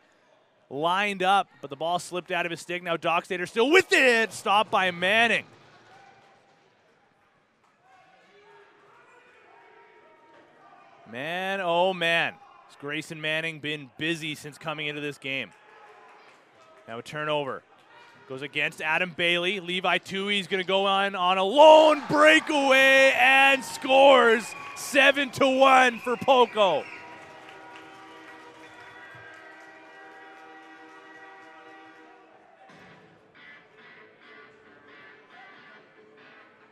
lined up, but the ball slipped out of his stick. Now Dockstader still with it, stopped by Manning. Man, oh man, has Grayson Manning been busy since coming into this game. Now a turnover. Goes against Adam Bailey. Levi Tui's going to go on a lone breakaway and scores 7-1 for Poco.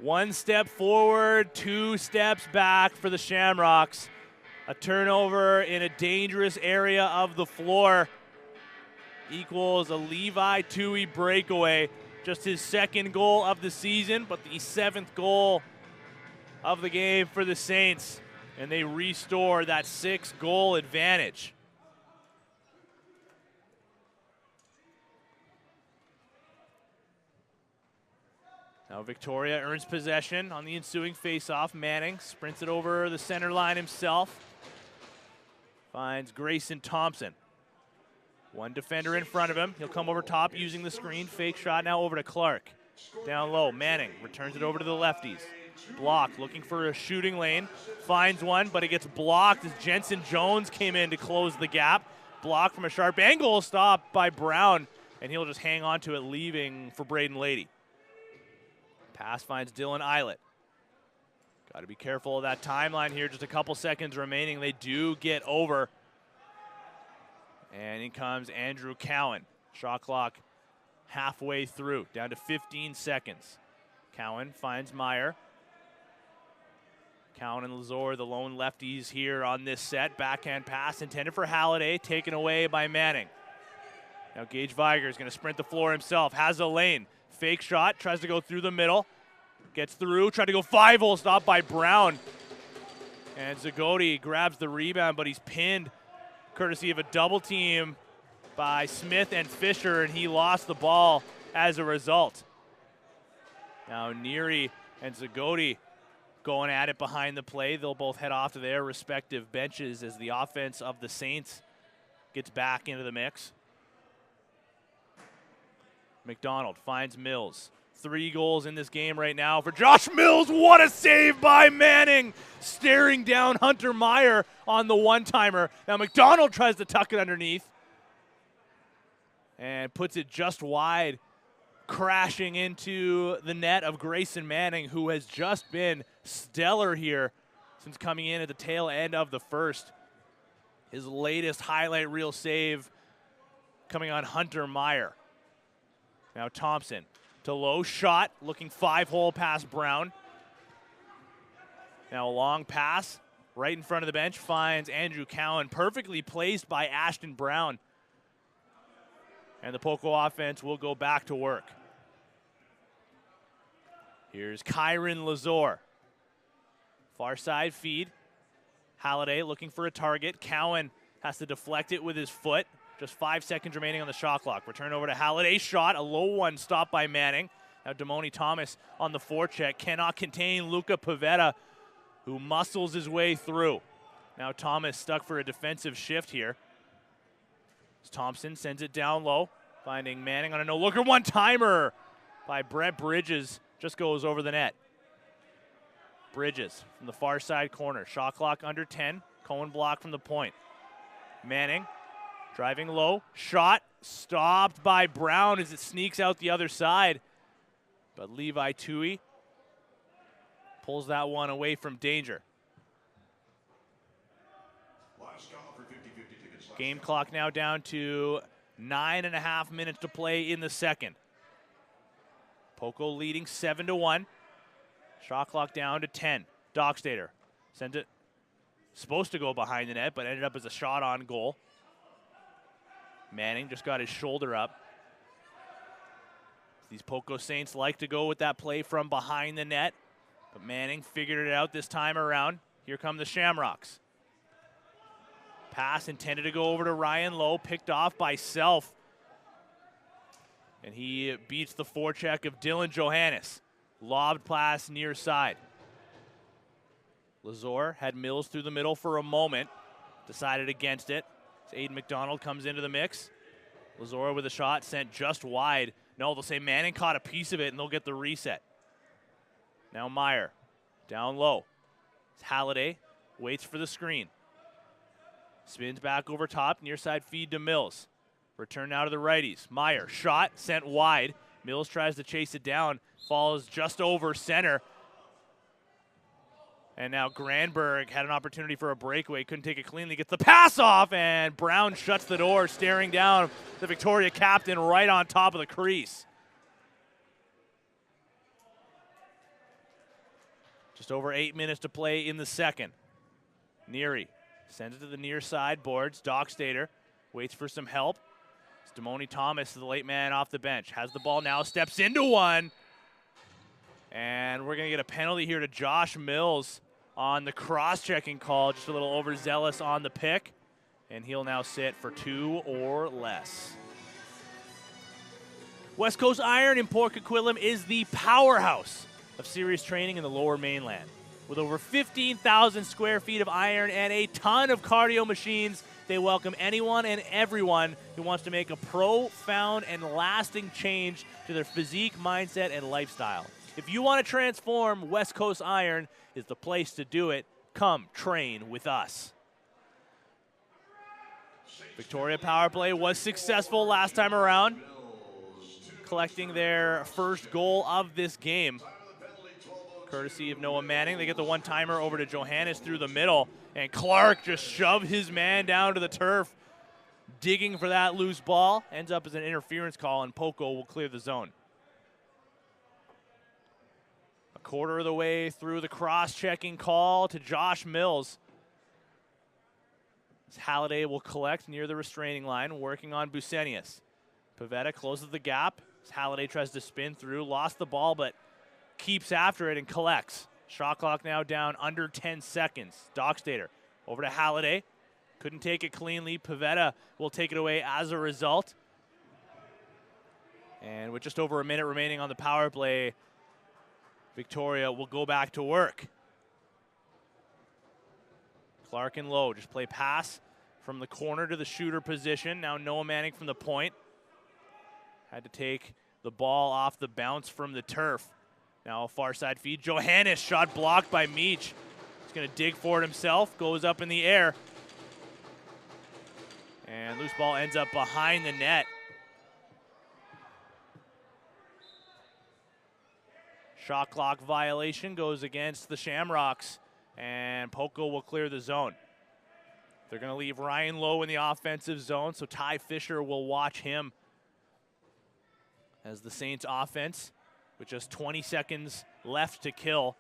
One step forward, two steps back for the Shamrocks. A turnover in a dangerous area of the floor equals a Levi Tui breakaway. Just his second goal of the season, but the seventh goal of the game for the Saints. And they restore that 6-goal advantage. Now Victoria earns possession on the ensuing faceoff. Manning sprints it over the center line himself. Finds Grayson Thompson. One defender in front of him. He'll come over top using the screen. Fake shot now over to Clark. Down low, Manning returns it over to the lefties. Block, looking for a shooting lane. Finds one, but it gets blocked as Jensen Jones came in to close the gap. Blocked from a sharp angle, stopped by Brown, and he'll just hang on to it, leaving for Braden Lady. Pass finds Dylan Eilert. Got to be careful of that timeline here. Just a couple seconds remaining. They do get over. And in comes Andrew Cowan. Shot clock halfway through, down to 15 seconds. Cowan finds Meyer. Cowan and Lazor, the lone lefties here on this set. Backhand pass intended for Halliday, taken away by Manning. Now Gage Viger is going to sprint the floor himself. Has a lane. Fake shot, tries to go through the middle. Gets through, tried to go 5-hole, stopped by Brown. And Zagoti grabs the rebound, but he's pinned courtesy of a double team by Smith and Fisher, and he lost the ball as a result. Now Neary and Zagoti going at it behind the play. They'll both head off to their respective benches as the offense of the Saints gets back into the mix. McDonald finds Mills. 3 goals in this game right now for Josh Mills. What a save by Manning, staring down Hunter Meyer on the one-timer. Now McDonald tries to tuck it underneath and puts it just wide, crashing into the net of Grayson Manning, who has just been stellar here since coming in at the tail end of the first. His latest highlight reel save coming on Hunter Meyer. Now Thompson to low shot, looking 5-hole past Brown. Now a long pass right in front of the bench finds Andrew Cowan, perfectly placed by Ashton Brown. And the Poco offense will go back to work. Here's Kyron Lazor. Far side feed. Halliday looking for a target. Cowan has to deflect it with his foot. Just 5 seconds remaining on the shot clock. Return over to Halliday. Shot, a low one, stopped by Manning. Now Damoni Thomas on the forecheck. Cannot contain Luca Pavetta, who muscles his way through. Now Thomas stuck for a defensive shift here. As Thompson sends it down low, finding Manning on a no-looker. One-timer by Brett Bridges. Just goes over the net. Bridges from the far side corner. Shot clock under 10. Cohen block from the point. Manning Driving low, shot, stopped by Brown as it sneaks out the other side. But Levi Tui pulls that one away from danger. Game clock now down to 9.5 minutes to play in the second. Poco leading 7-1. Shot clock down to 10. Dockstader sent it. Supposed to go behind the net, but ended up as a shot on goal. Manning just got his shoulder up. These Poco Saints like to go with that play from behind the net, but Manning figured it out this time around. Here come the Shamrocks. Pass intended to go over to Ryan Lowe, picked off by Self. And he beats the forecheck of Dylan Johannes. Lobbed pass near side. Lazor had Mills through the middle for a moment. Decided against it. As Aiden McDonald comes into the mix. Lazor with a shot sent just wide. No, they'll say Manning caught a piece of it and they'll get the reset. Now Meyer down low. It's Halliday waits for the screen. Spins back over top, near side feed to Mills. Return now to the righties. Meyer, shot, sent wide. Mills tries to chase it down, falls just over center. And now Granberg had an opportunity for a breakaway, couldn't take it cleanly, gets the pass off, and Brown shuts the door, staring down the Victoria captain right on top of the crease. Just over 8 minutes to play in the second. Neary sends it to the near side boards. Dockstader waits for some help. It's Damoni Thomas, the late man off the bench. Has the ball now, steps into one. And we're going to get a penalty here to Josh Mills on the cross-checking call. Just a little overzealous on the pick. And he'll now sit for 2 or less. West Coast Iron in Port Coquitlam is the powerhouse of serious training in the Lower Mainland. With over 15,000 square feet of iron and a ton of cardio machines, they welcome anyone and everyone who wants to make a profound and lasting change to their physique, mindset, and lifestyle. If you want to transform, West Coast Iron is the place to do it. Come train with us. Victoria power play was successful last time around, collecting their first goal of this game. Courtesy of Noah Manning. They get the one-timer over to Johannes through the middle, and Clark just shoved his man down to the turf, digging for that loose ball. Ends up as an interference call, and Poco will clear the zone. A quarter of the way through the cross-checking call to Josh Mills. As Halliday will collect near the restraining line, working on Busenius. Pavetta closes the gap. As Halliday tries to spin through, lost the ball, but keeps after it and collects. Shot clock now down under 10 seconds. Dockstader over to Halliday. Couldn't take it cleanly. Pavetta will take it away as a result. And with just over a minute remaining on the power play, Victoria will go back to work. Clark and Lowe just play pass from the corner to the shooter position. Now Noah Manning from the point. Had to take the ball off the bounce from the turf. Now a far side feed. Johannes, shot blocked by Meach. He's going to dig for it himself. Goes up in the air. And loose ball ends up behind the net. Shot clock violation goes against the Shamrocks. And Poco will clear the zone. They're going to leave Ryan Lowe in the offensive zone, so Ty Fisher will watch him as the Saints offense, with just 20 seconds left to kill.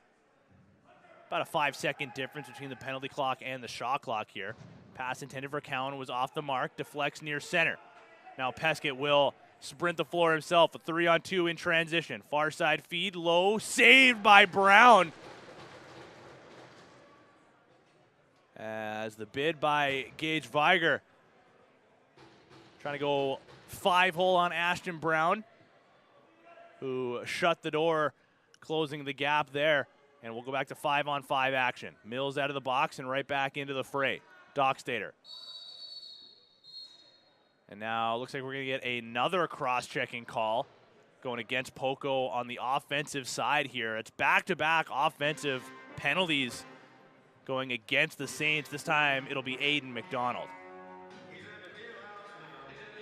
About a 5-second difference between the penalty clock and the shot clock here. Pass intended for Cowan was off the mark, deflects near center. Now Peskett will sprint the floor himself, a 3-on-2 in transition. Far side feed, low, saved by Brown. As the bid by Gage Viger. Trying to go 5-hole on Ashton Brown, who shut the door, closing the gap there. And we'll go back to 5-on-5 action. Mills out of the box and right back into the fray. Dockstader. And now it looks like we're going to get another cross-checking call going against Poco on the offensive side here. It's back-to-back offensive penalties going against the Saints. This time it'll be Aiden McDonald.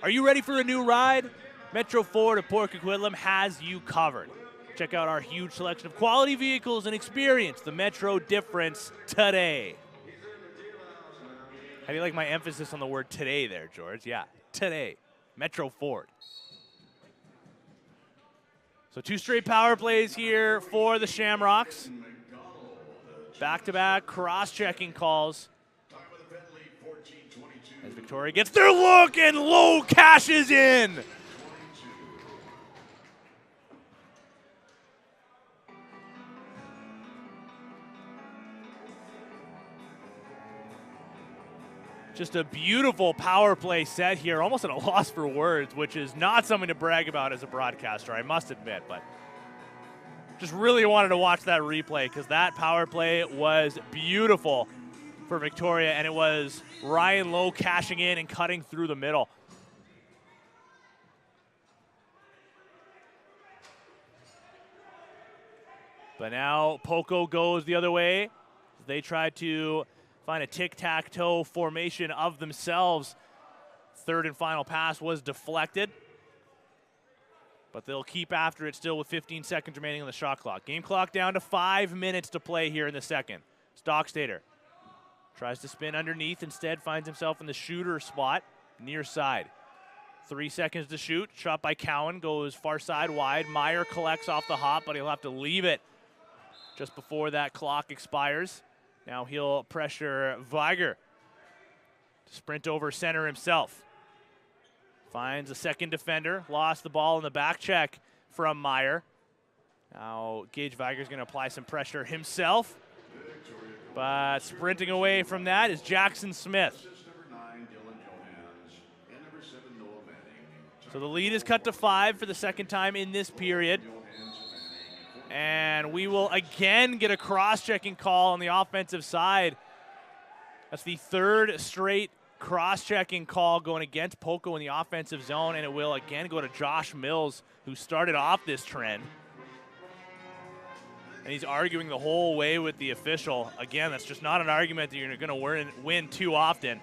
Are you ready for a new ride? Metro Ford of Port Coquitlam has you covered. Check out our huge selection of quality vehicles and experience the Metro difference today. How do you like my emphasis on the word today there, George? Yeah, today. Metro Ford. So 2 straight power plays here for the Shamrocks. Back-to-back cross-checking calls. As Victoria gets their look and Lowe cashes in. Just a beautiful power play set here, almost at a loss for words, which is not something to brag about as a broadcaster, I must admit, but just really wanted to watch that replay because that power play was beautiful for Victoria, and it was Ryan Lowe cashing in and cutting through the middle. But now Poco goes the other way. They try to find a tic-tac-toe formation of themselves. Third and final pass was deflected. But they'll keep after it still with 15 seconds remaining on the shot clock. Game clock down to 5 minutes to play here in the second. Stockstater tries to spin underneath, instead finds himself in the shooter spot, near side. 3 seconds to shoot. Shot by Cowan, goes far side wide. Meyer collects off the hop, but he'll have to leave it just before that clock expires. Now he'll pressure Weiger to sprint over center himself. Finds a second defender, lost the ball in the back check from Meyer. Now Gage Weiger's going to apply some pressure himself. But sprinting away from that is Jackson Smith. So the lead is cut to 5 for the second time in this period. And we will again get a cross-checking call on the offensive side. That's the 3rd straight cross-checking call going against Poco in the offensive zone, and it will again go to Josh Mills, who started off this trend. And he's arguing the whole way with the official. Again, that's just not an argument that you're going to win too often.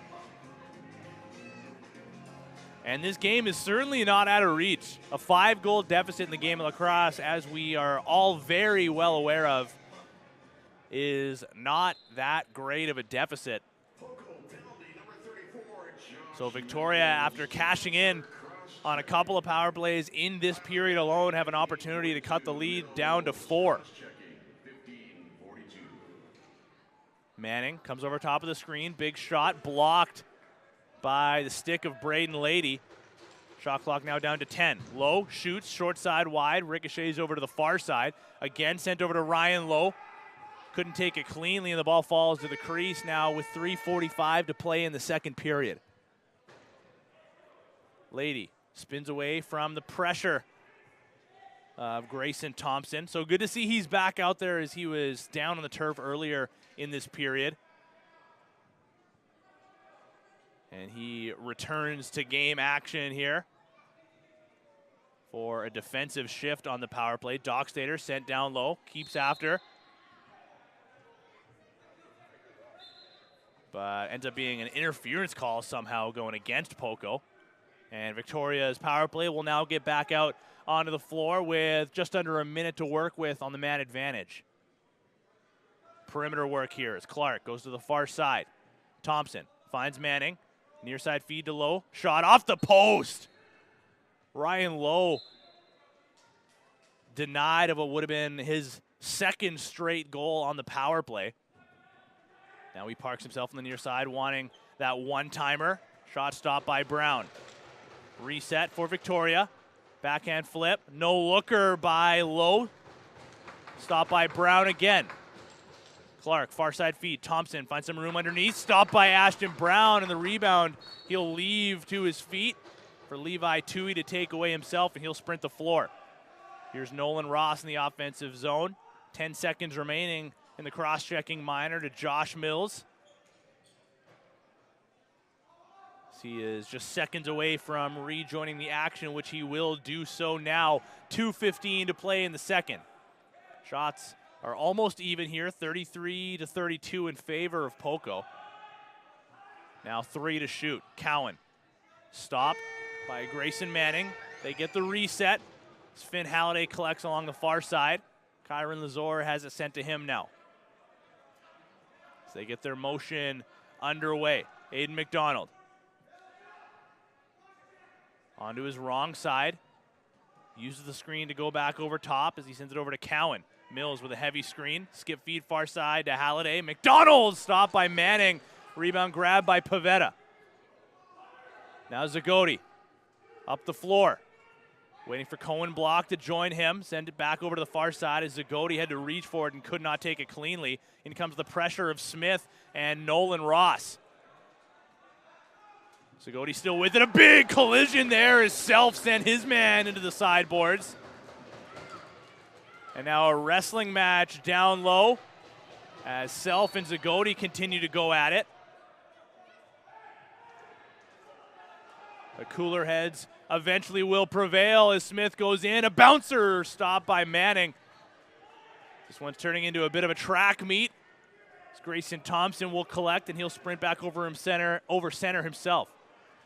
And this game is certainly not out of reach. A 5-goal deficit in the game of lacrosse, as we are all very well aware of, is not that great of a deficit. So Victoria, after cashing in on a couple of power plays in this period alone, have an opportunity to cut the lead down to 4. Manning comes over top of the screen. Big shot blocked by the stick of Braden Lady. Shot clock now down to 10. Lowe shoots, short side wide, ricochets over to the far side. Again sent over to Ryan Lowe. Couldn't take it cleanly, and the ball falls to the crease now with 3:45 to play in the second period. Lady spins away from the pressure of Grayson Thompson. So good to see he's back out there, as he was down on the turf earlier in this period. And he returns to game action here for a defensive shift on the power play. Dockstader sent down low, keeps after. But ends up being an interference call somehow going against Poco. And Victoria's power play will now get back out onto the floor with just under a minute to work with on the man advantage. Perimeter work here as Clark goes to the far side. Thompson finds Manning. Near side feed to Lowe. Shot off the post. Ryan Lowe denied of what would have been his 2nd straight goal on the power play. Now he parks himself on the near side, wanting that one-timer. Shot stopped by Brown. Reset for Victoria. Backhand flip. No looker by Lowe. Stopped by Brown again. Clark, far side feed. Thompson finds some room underneath. Stopped by Ashton Brown, and the rebound he'll leave to his feet for Levi Tui to take away himself, and he'll sprint the floor. Here's Nolan Ross in the offensive zone. 10 seconds remaining in the cross-checking minor to Josh Mills. He is just seconds away from rejoining the action, which he will do so now. 2:15 to play in the second. Shots are almost even here, 33-32 in favor of Poco. Now 3 to shoot. Cowan stopped by Grayson Manning. They get the reset. Finn Halliday collects along the far side. Kyron Lazor has it sent to him now. So they get their motion underway. Aiden McDonald. Onto his wrong side. Uses the screen to go back over top as he sends it over to Cowan. Mills with a heavy screen. Skip feed far side to Halliday. McDonald stopped by Manning. Rebound grab by Pavetta. Now Zagoti up the floor. Waiting for Cohen block to join him. Send it back over to the far side as Zagoti had to reach for it and could not take it cleanly. In comes the pressure of Smith and Nolan Ross. Zagoti still with it. A big collision there as Self sent his man into the sideboards. And now a wrestling match down low as Self and Zagoti continue to go at it. The cooler heads eventually will prevail as Smith goes in. A bouncer stopped by Manning. This one's turning into a bit of a track meet. As Grayson Thompson will collect and he'll sprint back over center himself.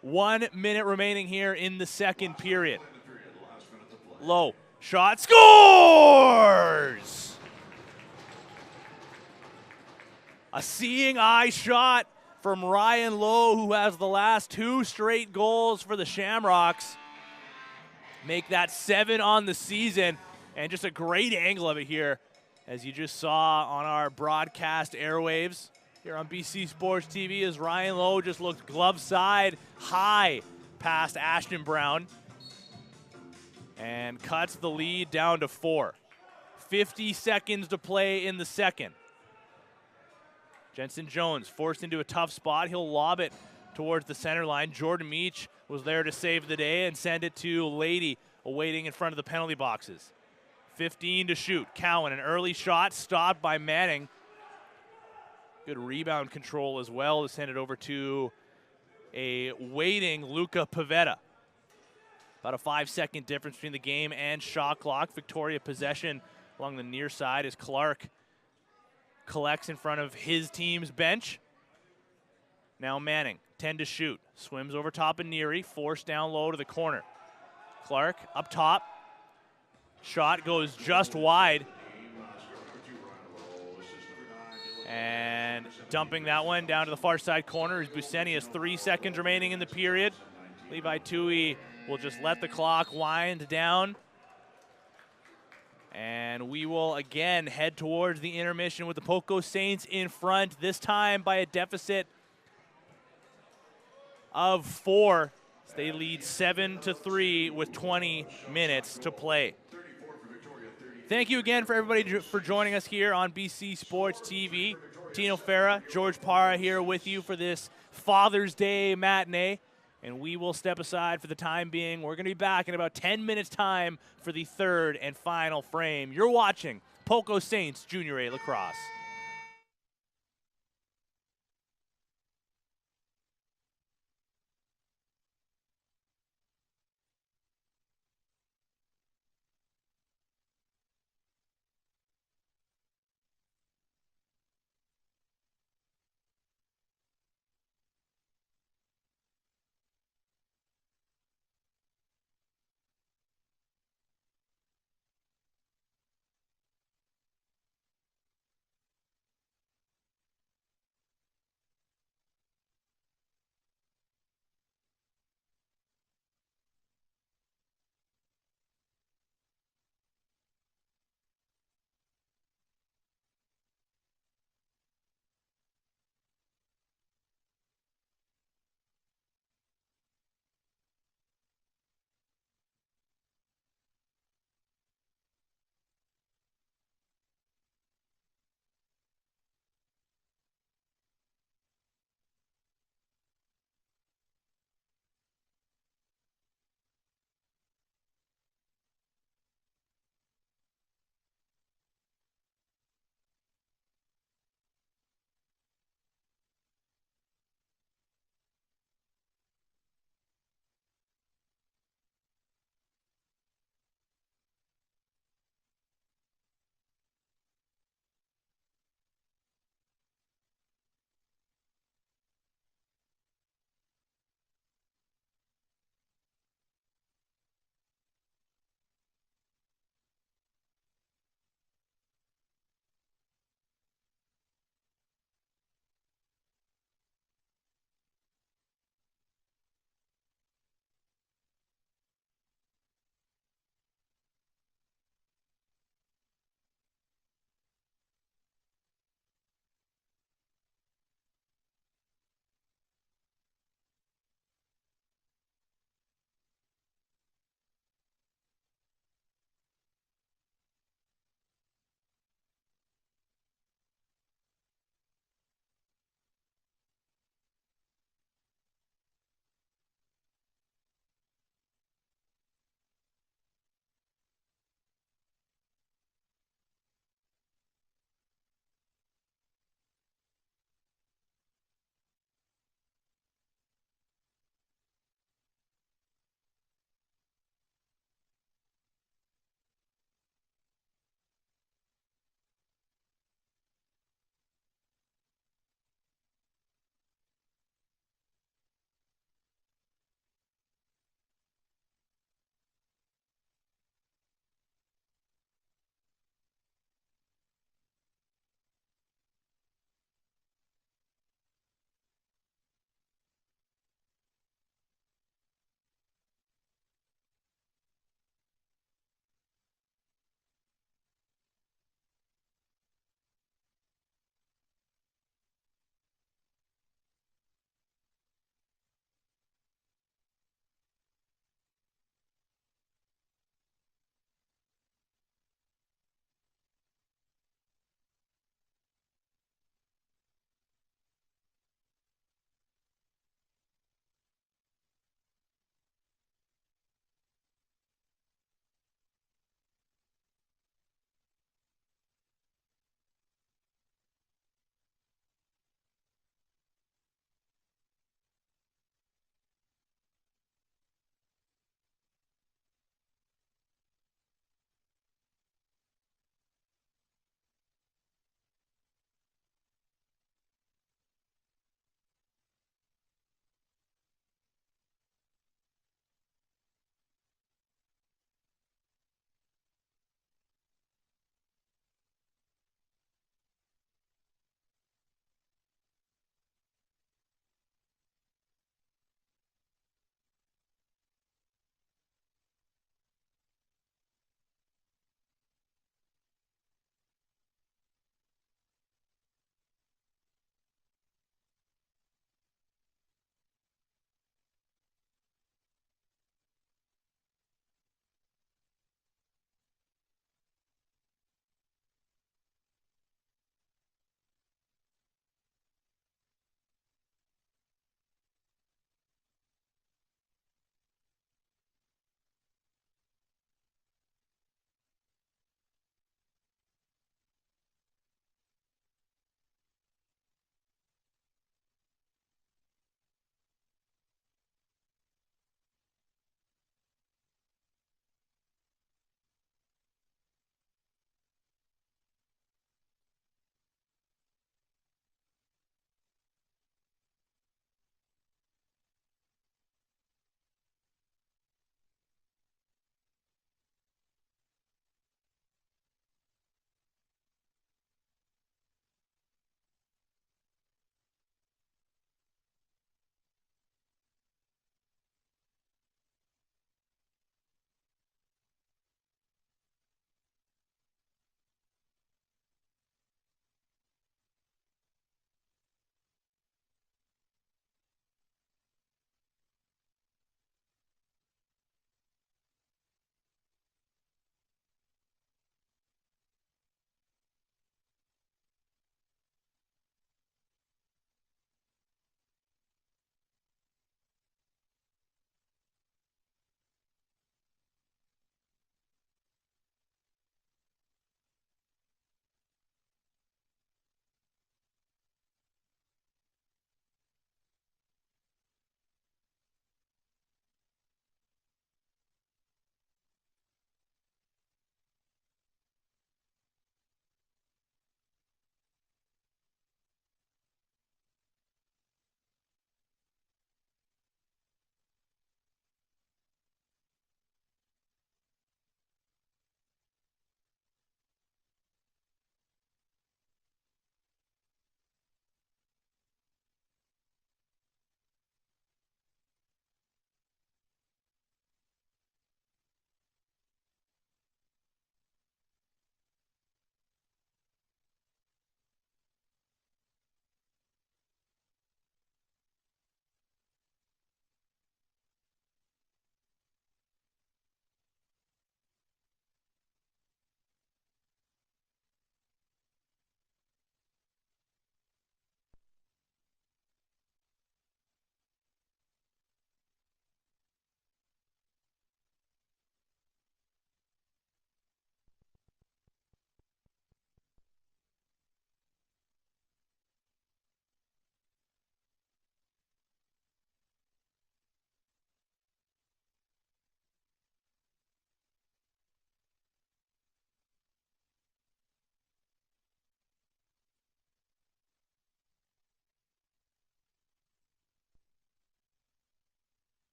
1 minute remaining here in the second period. Low shot, scores! A seeing eye shot from Ryan Lowe, who has the last 2 straight goals for the Shamrocks. Make that 7 on the season, and just a great angle of it here, as you just saw on our broadcast airwaves here on BC Sports TV, as Ryan Lowe just looked glove side high past Ashton Brown and cuts the lead down to 4. 50 seconds to play in the second. Jensen Jones forced into a tough spot. He'll lob it towards the center line. Jordan Meach was there to save the day and send it to Lady, awaiting in front of the penalty boxes. 15 to shoot. Cowan, an early shot stopped by Manning. Good rebound control as well to send it over to a waiting Luca Pavetta. About a 5-second difference between the game and shot clock. Victoria possession along the near side as Clark collects in front of his team's bench. Now Manning, 10 to shoot. Swims over top of Neary, forced down low to the corner. Clark up top. Shot goes just wide. And dumping that one down to the far side corner is Buseni. Has 3 seconds remaining in the period. Levi Tui will just let the clock wind down. And we will again head towards the intermission with the Poco Saints in front, this time by a deficit of 4. They lead 7-3 with 20 minutes to play. Thank you again for everybody for joining us here on BC Sports TV. Tino Farah, George Parra here with you for this Father's Day matinee. And we will step aside for the time being. We're going to be back in about 10 minutes' time for the third and final frame. You're watching Poco Saints Junior A Lacrosse.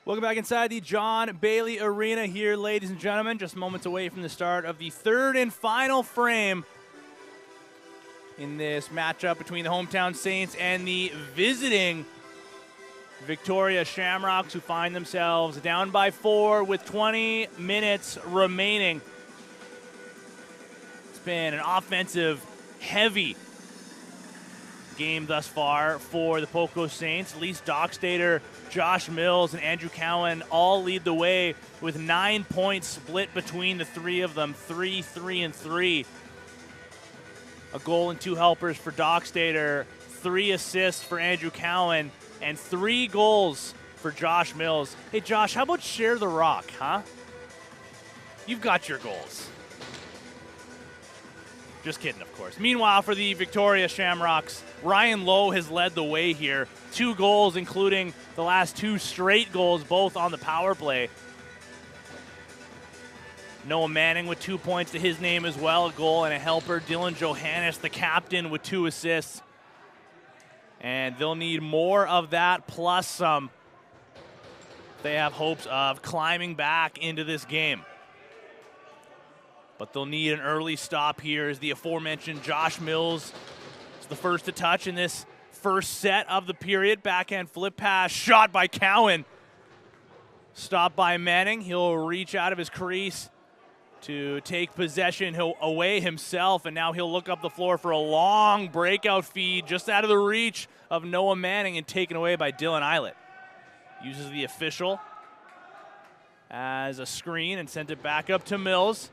Welcome back inside the John Bailey Arena here, ladies and gentlemen. Just moments away from the start of the third and final frame in this matchup between the hometown Saints and the visiting Victoria Shamrocks, who find themselves down by 4 with 20 minutes remaining. It's been an offensive, heavy game thus far for the Poco Saints. Lise Dockstader, Josh Mills, and Andrew Cowan all lead the way with 9 points split between the three of them, 3, 3, and 3. A goal and 2 helpers for Dockstader, 3 assists for Andrew Cowan, and 3 goals for Josh Mills. Hey, Josh, how about share the rock, huh? You've got your goals. Just kidding, of course. Meanwhile, for the Victoria Shamrocks, Ryan Lowe has led the way here. 2 goals, including the last 2 straight goals, both on the power play. Noah Manning with 2 points to his name as well, a goal and a helper. Dylan Johannes, the captain, with 2 assists. And they'll need more of that, plus some. They have hopes of climbing back into this game. But they'll need an early stop here as the aforementioned Josh Mills is the first to touch in this first set of the period. Backhand flip pass, shot by Cowan. Stopped by Manning. He'll reach out of his crease to take possession. He'll away himself, and now he'll look up the floor for a long breakout feed just out of the reach of Noah Manning and taken away by Dylan Eilert. Uses the official as a screen and sent it back up to Mills.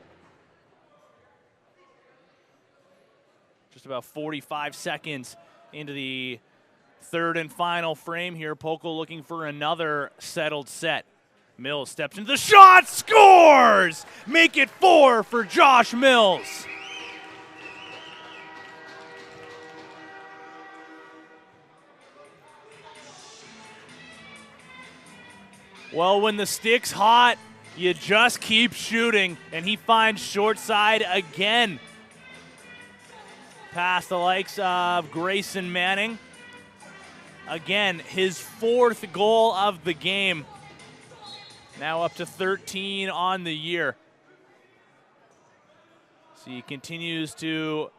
Just about 45 seconds into the third and final frame here. Poco looking for another settled set. Mills steps into the shot, scores! Make it 4 for Josh Mills. Well, when the stick's hot, you just keep shooting, and he finds short side again. Past the likes of Grayson Manning. Again, his 4th goal of the game. Now up to 13 on the year. So he continues to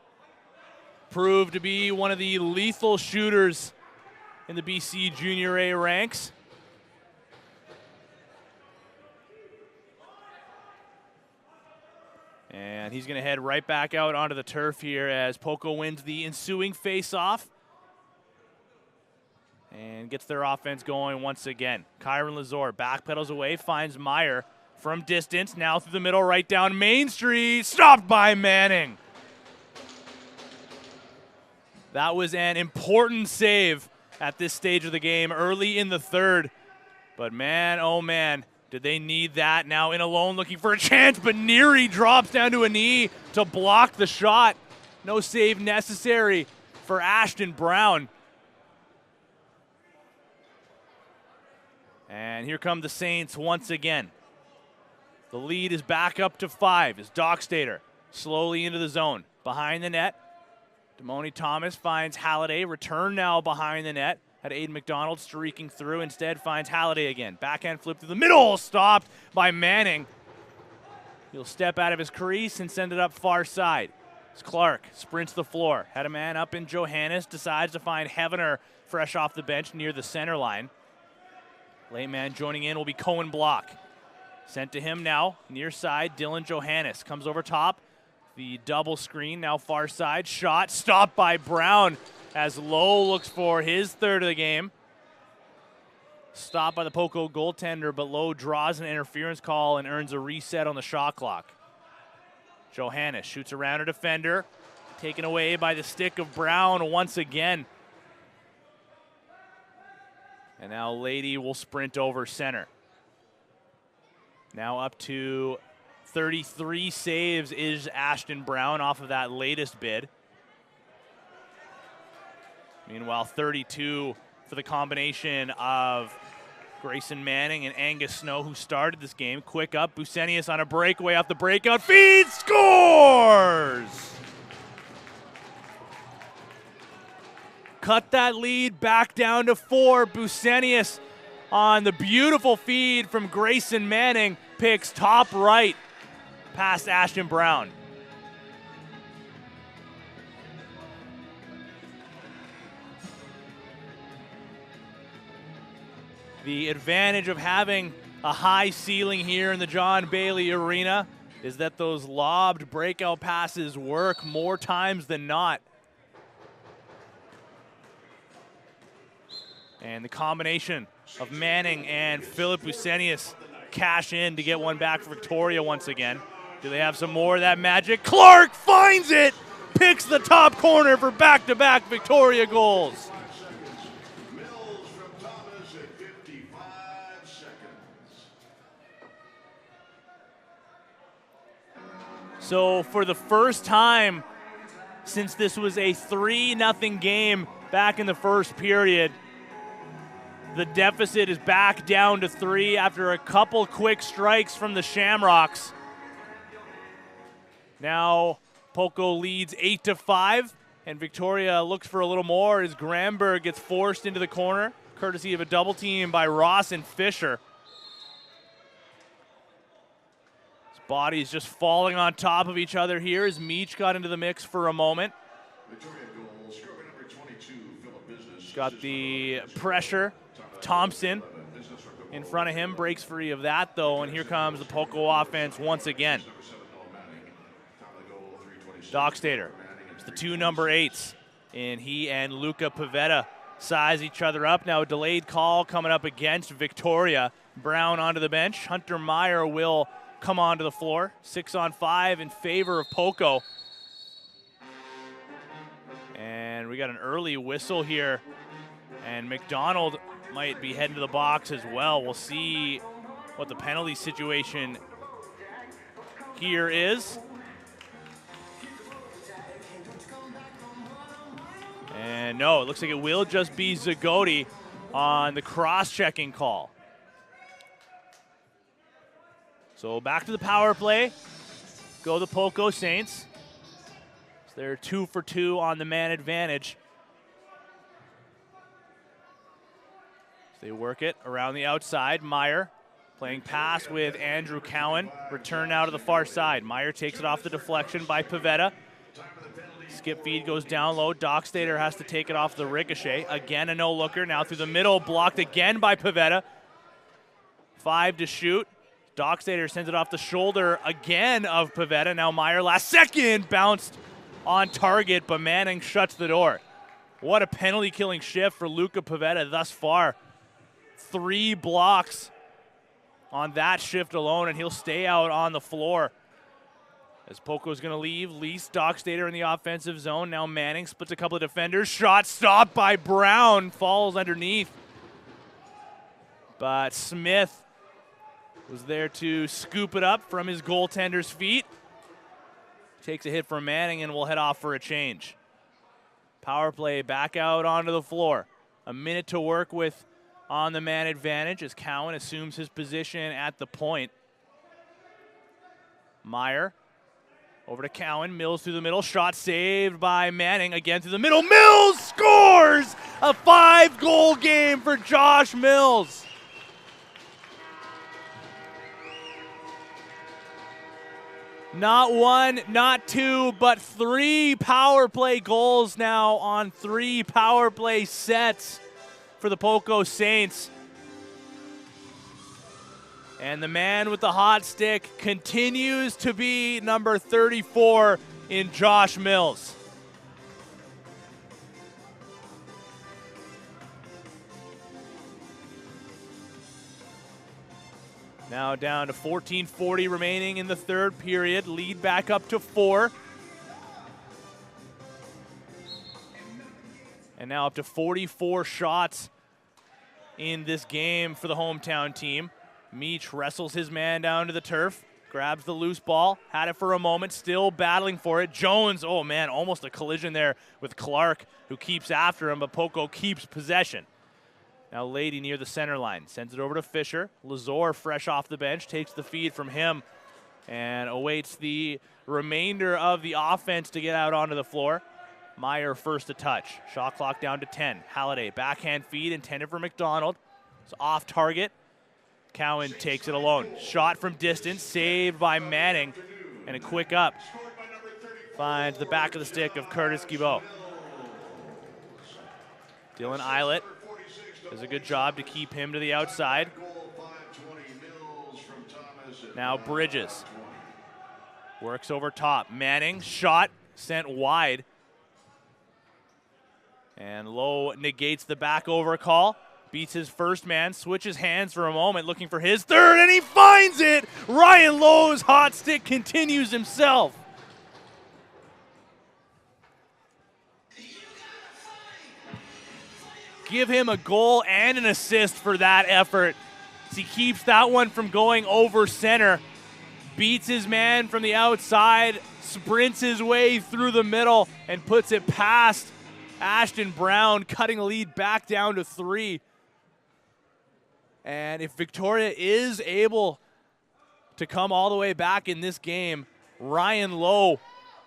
prove to be one of the lethal shooters in the BC Junior A ranks. And he's going to head right back out onto the turf here as Poco wins the ensuing face-off and gets their offense going once again. Kyron Lazor backpedals away, finds Meyer from distance, now through the middle, right down Main Street, stopped by Manning. That was an important save at this stage of the game, early in the third. But man, oh man, did they need that. Now in alone looking for a chance, but Neary drops down to a knee to block the shot. No save necessary for Ashton Brown. And here come the Saints once again. The lead is back up to 5 as Dockstader slowly into the zone. Behind the net, Damoni Thomas finds Halliday. Return now behind the net. Had Aiden McDonald streaking through. Instead finds Halliday again. Backhand flip through the middle. Stopped by Manning. He'll step out of his crease and send it up far side. As Clark sprints the floor. Had a man up in Johannes. Decides to find Heavener fresh off the bench near the center line. Late man joining in will be Cohen Block. Sent to him now. Near side, Dylan Johannes comes over top. The double screen now far side. Shot stopped by Brown as Lowe looks for his 3rd of the game. Stopped by the Poco goaltender, but Lowe draws an interference call and earns a reset on the shot clock. Johannes shoots around a defender. Taken away by the stick of Brown once again. And now Lady will sprint over center. Now up to 33 saves is Ashton Brown off of that latest bid. Meanwhile, 32 for the combination of Grayson Manning and Angus Snow, who started this game. Quick up, Busenius on a breakaway off the breakout feed, scores! Cut that lead back down to 4. Busenius on the beautiful feed from Grayson Manning, picks top right past Ashton Brown. The advantage of having a high ceiling here in the John Bailey Arena is that those lobbed breakout passes work more times than not. And the combination of Manning and Philip Busenius cash in to get one back for Victoria once again. Do they have some more of that magic? Clark finds it! Picks the top corner for back-to-back Victoria goals. So for the first time since this was a 3-0 game back in the first period, the deficit is back down to 3 after a couple quick strikes from the Shamrocks. Now Poco leads 8-5, and Victoria looks for a little more as Gramberg gets forced into the corner, courtesy of a double team by Ross and Fisher. Bodies just falling on top of each other here as Meach got into the mix for a moment. Got the pressure. Thompson in front of him, breaks free of that though, and here comes the Poco offense once again. Dockstader, it's the two number 8s, and he and Luca Pavetta size each other up. Now a delayed call coming up against Victoria. Brown onto the bench. Hunter Meyer will come onto the floor. 6-on-5 in favor of Poco. And we got an early whistle here. And McDonald might be heading to the box as well. We'll see what the penalty situation here is. And no, it looks like it will just be Zagoti on the cross-checking call. So back to the power play. Go the Poco Saints. So they're 2 for 2 on the man advantage. So they work it around the outside. Meyer playing pass with Andrew Cowan. Return now to the far side. Meyer takes it off the deflection by Pavetta. Skip feed goes down low. Dockstader has to take it off the ricochet. Again a no-looker. Now through the middle. Blocked again by Pavetta. 5 to shoot. Dockstader sends it off the shoulder again of Pavetta. Now Meyer last second bounced on target, but Manning shuts the door. What a penalty killing shift for Luca Pavetta thus far. 3 blocks on that shift alone, and he'll stay out on the floor. As Poco's going to leave, Lease Dockstader in the offensive zone. Now Manning splits a couple of defenders. Shot stopped by Brown, falls underneath. But Smith was there to scoop it up from his goaltender's feet. Takes a hit from Manning and will head off for a change. Power play back out onto the floor. A minute to work with on the man advantage as Cowan assumes his position at the point. Meyer over to Cowan. Mills through the middle. Shot saved by Manning. Again through the middle. Mills scores! A 5-goal game for Josh Mills. Not 1, not 2, but 3 power play goals now on 3 power play sets for the Poco Saints. And the man with the hot stick continues to be number 34 in Josh Mills. Now down to 14:40 remaining in the third period. Lead back up to 4. And now up to 44 shots in this game for the hometown team. Meach wrestles his man down to the turf. Grabs the loose ball. Had it for a moment. Still battling for it. Jones, oh man, almost a collision there with Clark, who keeps after him, but Poco keeps possession. Now Lady near the center line. Sends it over to Fisher. Lazor fresh off the bench. Takes the feed from him and awaits the remainder of the offense to get out onto the floor. Meyer first to touch. Shot clock down to 10. Halliday backhand feed intended for McDonald. It's off target. Cowan takes it alone. Shot from distance, saved by Manning, and a quick up. Finds the back of the stick of Curtis Guibault. Dylan Eilert does a good job to keep him to the outside. Now Bridges works over top. Manning, shot, sent wide. And Lowe negates the back over call. Beats his first man, switches hands for a moment, looking for his third, and he finds it! Ryan Lowe's hot stick continues himself. Give him a goal and an assist for that effort. He keeps that one from going over center. Beats his man from the outside, sprints his way through the middle, and puts it past Ashton Brown, cutting the lead back down to 3. And if Victoria is able to come all the way back in this game, Ryan Lowe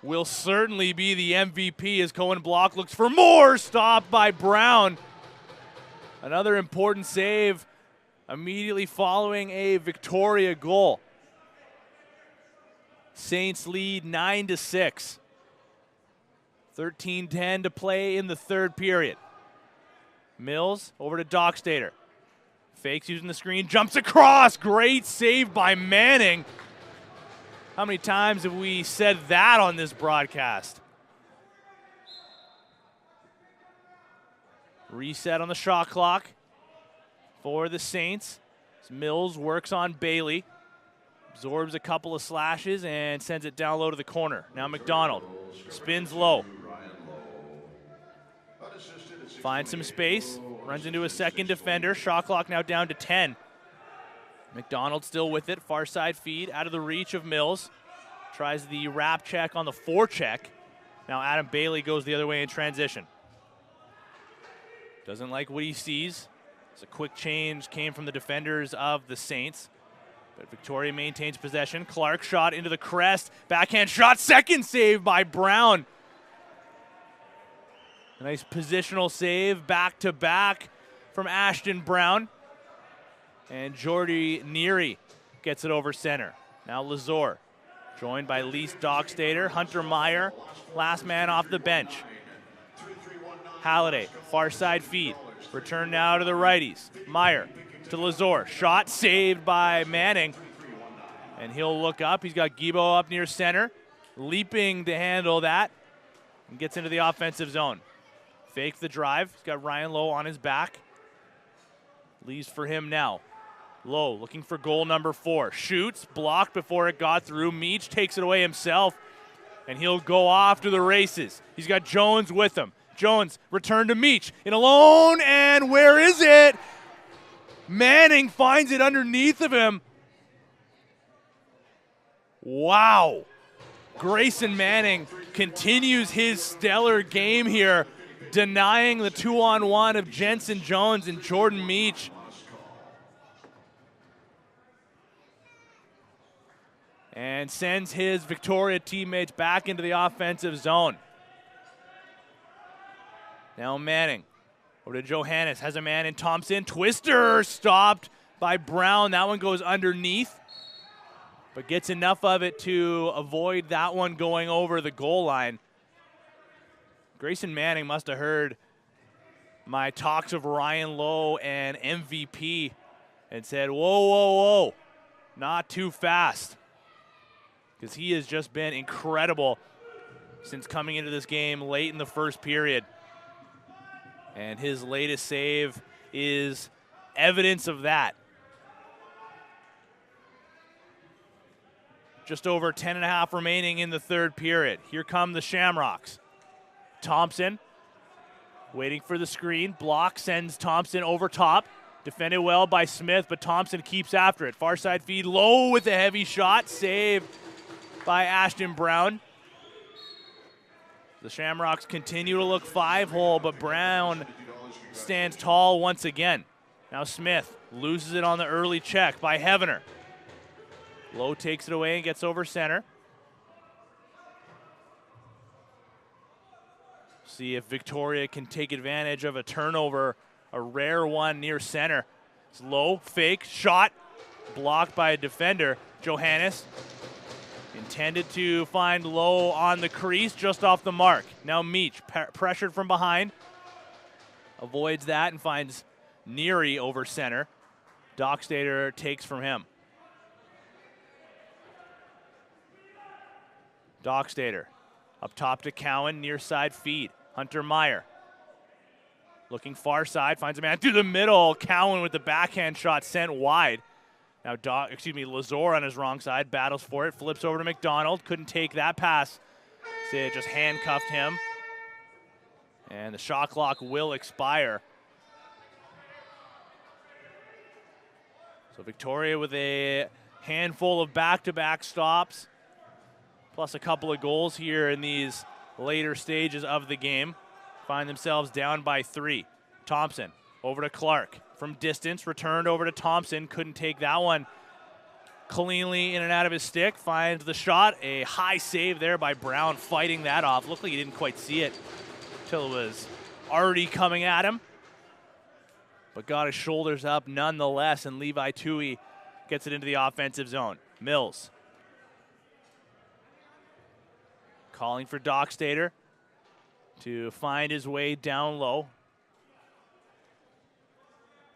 will certainly be the MVP as Cohen Block looks for more. Stopped by Brown. Another important save immediately following a Victoria goal. Saints lead 9-6. 13:10 to play in the third period. Mills over to Dockstader. Fakes using the screen, jumps across. Great save by Manning. How many times have we said that on this broadcast? Reset on the shot clock for the Saints. Mills works on Bailey. Absorbs a couple of slashes and sends it down low to the corner. Now McDonald spins low. Finds some space. Runs into a second defender. Shot clock now down to 10. McDonald still with it. Far side feed out of the reach of Mills. Tries the wrap check on the forecheck. Now Adam Bailey goes the other way in transition. Doesn't like what he sees. It's a quick change came from the defenders of the Saints. But Victoria maintains possession. Clark shot into the crest. Backhand shot. Second save by Brown. A nice positional save back-to-back from Ashton Brown. And Jordy Neary gets it over center. Now Lazor, joined by Lise Dockstader, Hunter Meyer, last man off the bench. Halliday, far side feed. Return now to the righties. Meyer to Lazor. Shot saved by Manning. And he'll look up. He's got Guibault up near center. Leaping to handle that. And gets into the offensive zone. Fake the drive. He's got Ryan Lowe on his back. Leaves for him now. Lowe looking for goal number 4. Shoots, blocked before it got through. Meach takes it away himself, and he'll go off to the races. He's got Jones with him. Jones return to Meach in alone, and where is it? Manning finds it underneath of him. Wow. Grayson Manning continues his stellar game here, denying the 2-on-1 of Jensen Jones and Jordan Meach. And sends his Victoria teammates back into the offensive zone. Now Manning over to Johannes, has a man in Thompson. Twister stopped by Brown. That one goes underneath, but gets enough of it to avoid that one going over the goal line. Grayson Manning must have heard my talks of Ryan Lowe and MVP and said, whoa, whoa, whoa, not too fast. Because he has just been incredible since coming into this game late in the first period. And his latest save is evidence of that. Just over 10.5 remaining in the third period. Here come the Shamrocks. Thompson waiting for the screen. Block sends Thompson over top. Defended well by Smith, but Thompson keeps after it. Far side feed, Low with a heavy shot. Saved by Ashton Brown. The Shamrocks continue to look 5-hole, but Brown stands tall once again. Now Smith loses it on the early check by Heavener. Low takes it away and gets over center. See if Victoria can take advantage of a turnover, a rare one near center. It's low, fake, shot, blocked by a defender. Johannes intended to find Low on the crease, just off the mark. Now Meach, pressured from behind, avoids that and finds Neary over center. Dockstader takes from him. Dockstader up top to Cowan, near side feed. Hunter Meyer looking far side, finds a man through the middle. Cowan with the backhand shot sent wide. Now Lazor on his wrong side, battles for it, flips over to McDonald. Couldn't take that pass. Sid just handcuffed him. And the shot clock will expire. So Victoria with a handful of back-to-back stops, plus a couple of goals here in these later stages of the game. Find themselves down by 3. Thompson over to Clark. From distance, returned over to Thompson. Couldn't take that one cleanly in and out of his stick. Finds the shot. A high save there by Brown, fighting that off. Looked like he didn't quite see it until it was already coming at him. But got his shoulders up nonetheless, and Levi Tui gets it into the offensive zone. Mills calling for Dockstader to find his way down low.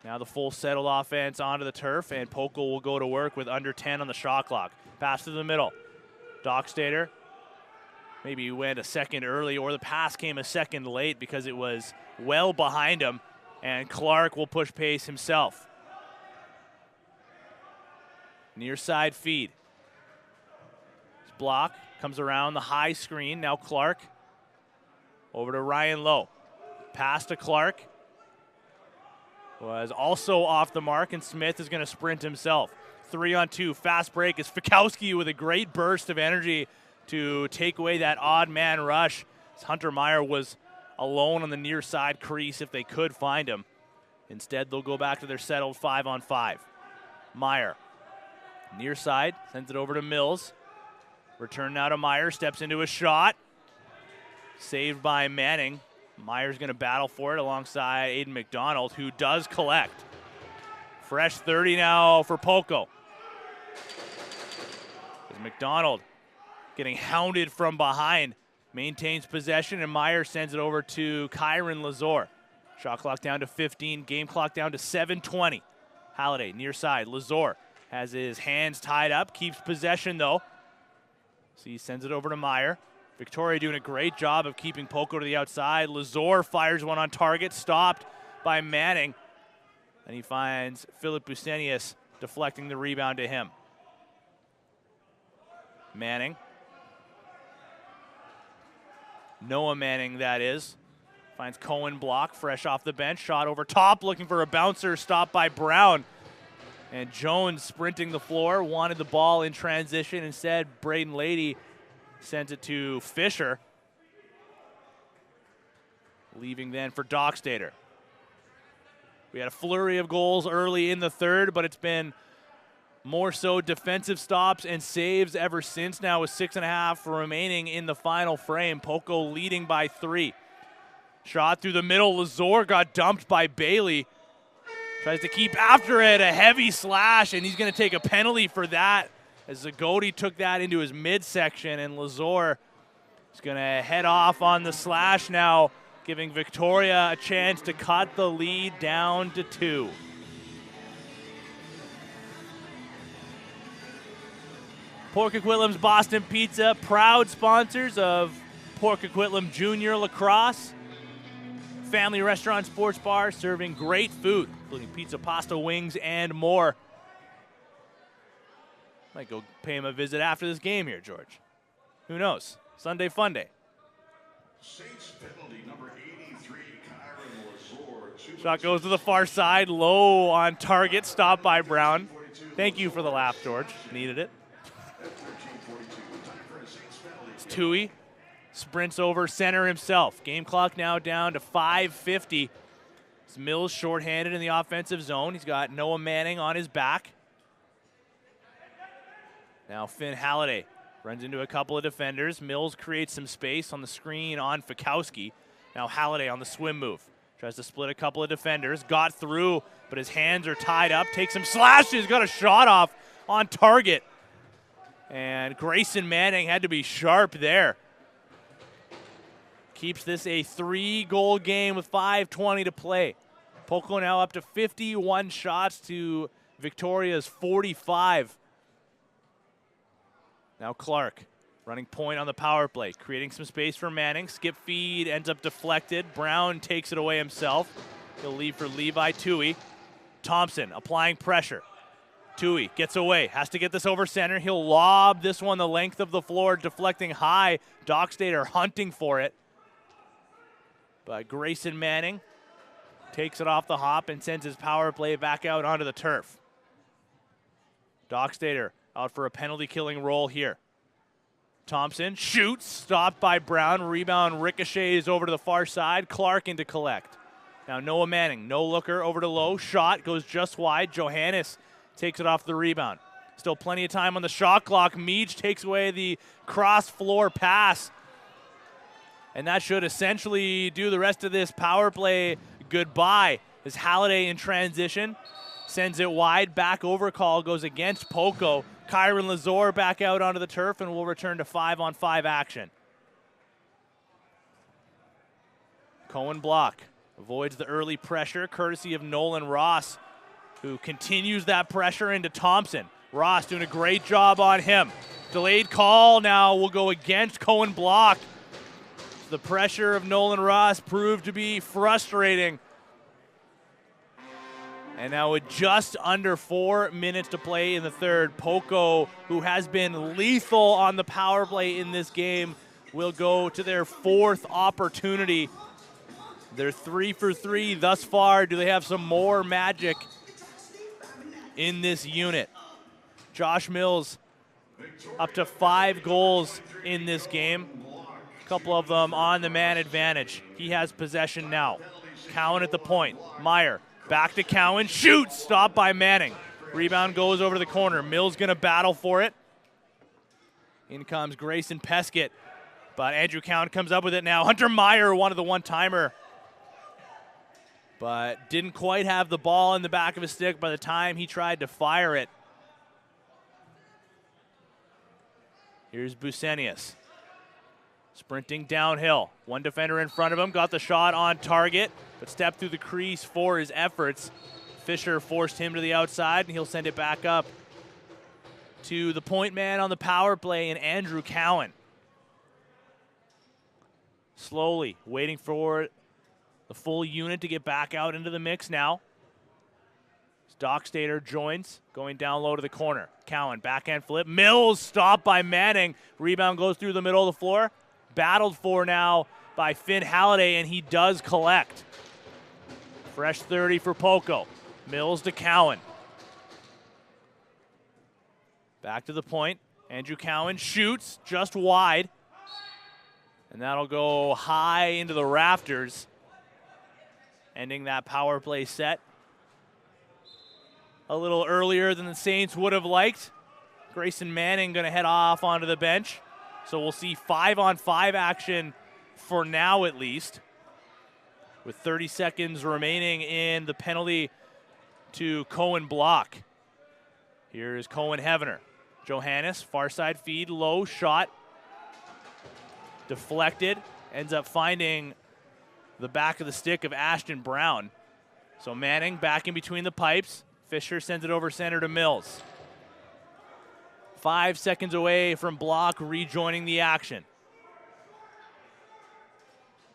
Now the full settled offense onto the turf, and Poco will go to work with under 10 on the shot clock. Pass to the middle. Dockstader maybe went a second early, or the pass came a second late because it was well behind him, and Clark will push pace himself. Near side feed. His block comes around the high screen. Now Clark over to Ryan Lowe. Pass to Clark. Was also off the mark, and Smith is going to sprint himself. 3-on-2, fast break is Fikowski with a great burst of energy to take away that odd man rush. Hunter Meyer was alone on the near side crease if they could find him. Instead, they'll go back to their settled 5-on-5. Meyer, near side, sends it over to Mills. Return now to Meyer, steps into a shot. Saved by Manning. Meyer's going to battle for it alongside Aiden McDonald, who does collect. Fresh 30 now for Poco. As McDonald getting hounded from behind, maintains possession, and Meyer sends it over to Kyron Lazor. Shot clock down to 15, game clock down to 7:20. Halliday near side. Lazor has his hands tied up, keeps possession though. So he sends it over to Meyer. Victoria doing a great job of keeping Poco to the outside. Lazor fires one on target, stopped by Manning. And he finds Philip Busenius deflecting the rebound to him. Manning. Noah Manning, that is. Finds Cohen block, fresh off the bench. Shot over top, looking for a bouncer, stopped by Brown. And Jones sprinting the floor, wanted the ball in transition. Instead, Braden Lady sends it to Fisher. Leaving then for Dockstader. We had a flurry of goals early in the third, but it's been more so defensive stops and saves ever since now, with 6.5 remaining in the final frame. Poco leading by 3. Shot through the middle. Lazor got dumped by Bailey. Tries to keep after it. A heavy slash, and he's going to take a penalty for that, as Zagoti took that into his midsection, and Lazor is going to head off on the slash now, giving Victoria a chance to cut the lead down to 2. Port Coquitlam's Boston Pizza, proud sponsors of Port Coquitlam Junior Lacrosse. Family restaurant, sports bar, serving great food, including pizza, pasta, wings, and more. Might go pay him a visit after this game here, George. Who knows? Sunday fun day. Saints penalty number 83, Kyron Lazor. Shot goes to the far side, low on target, stopped by Brown. Thank you for the laugh, George. Needed it. It's Tui. Sprints over center himself. Game clock now down to 5:50. It's Mills shorthanded in the offensive zone. He's got Noah Manning on his back. Now Finn Halliday runs into a couple of defenders. Mills creates some space on the screen on Fikowski. Now Halliday on the swim move. Tries to split a couple of defenders. Got through, but his hands are tied up. Takes some slashes. Got a shot off on target. And Grayson Manning had to be sharp there. Keeps this a 3-goal game with 5:20 to play. Poco now up to 51 shots to Victoria's 45. Now Clark running point on the power play, creating some space for Manning. Skip feed ends up deflected. Brown takes it away himself. He'll leave for Levi Tui. Thompson applying pressure. Tui gets away, has to get this over center. He'll lob this one the length of the floor, deflecting high. Dockstader hunting for it. But Grayson Manning takes it off the hop and sends his power play back out onto the turf. Dockstader out for a penalty-killing role here. Thompson shoots, stopped by Brown. Rebound ricochets over to the far side. Clark in to collect. Now Noah Manning, no looker, over to low. Shot goes just wide. Johannes takes it off the rebound. Still plenty of time on the shot clock. Meach takes away the cross-floor pass. And that should essentially do the rest of this power play goodbye. As Halliday in transition sends it wide. Back over call goes against Poco. Kyron Lazor back out onto the turf, and we'll return to 5-on-5 action. Cohen Block avoids the early pressure, courtesy of Nolan Ross, who continues that pressure into Thompson. Ross doing a great job on him. Delayed call now will go against Cohen Block. The pressure of Nolan Ross proved to be frustrating. And now with just under 4 minutes to play in the third, Poco, who has been lethal on the power play in this game, will go to their 4th opportunity. They're 3 for 3 thus far. Do they have some more magic in this unit? Josh Mills up to 5 goals in this game. A couple of them on the man advantage. He has possession now. Cowan at the point. Meyer back to Cowan. Shoots. Stopped by Manning. Rebound goes over to the corner. Mills going to battle for it. In comes Grayson Peskett. But Andrew Cowan comes up with it now. Hunter Meyer wanted the one-timer, but didn't quite have the ball in the back of his stick by the time he tried to fire it. Here's Busenius. Sprinting downhill. One defender in front of him. Got the shot on target, but stepped through the crease for his efforts. Fisher forced him to the outside, and he'll send it back up to the point man on the power play in Andrew Cowan. Slowly waiting for the full unit to get back out into the mix now. Dockstader joins, going down low to the corner. Cowan, backhand flip. Mills stopped by Manning. Rebound goes through the middle of the floor. Battled for now by Finn Halliday, and he does collect. Fresh 30 for Poco. Mills to Cowan. Back to the point. Andrew Cowan shoots just wide. And that'll go high into the rafters, ending that power play set a little earlier than the Saints would have liked. Grayson Manning going to head off onto the bench. So we'll see 5-on-5 action for now at least, with 30 seconds remaining in the penalty to Cohen Block. Here is Cohen Hevener. Johannes, far side feed, low shot. Deflected, ends up finding the back of the stick of Ashton Brown. So Manning back in between the pipes. Fisher sends it over center to Mills. 5 seconds away from Block rejoining the action.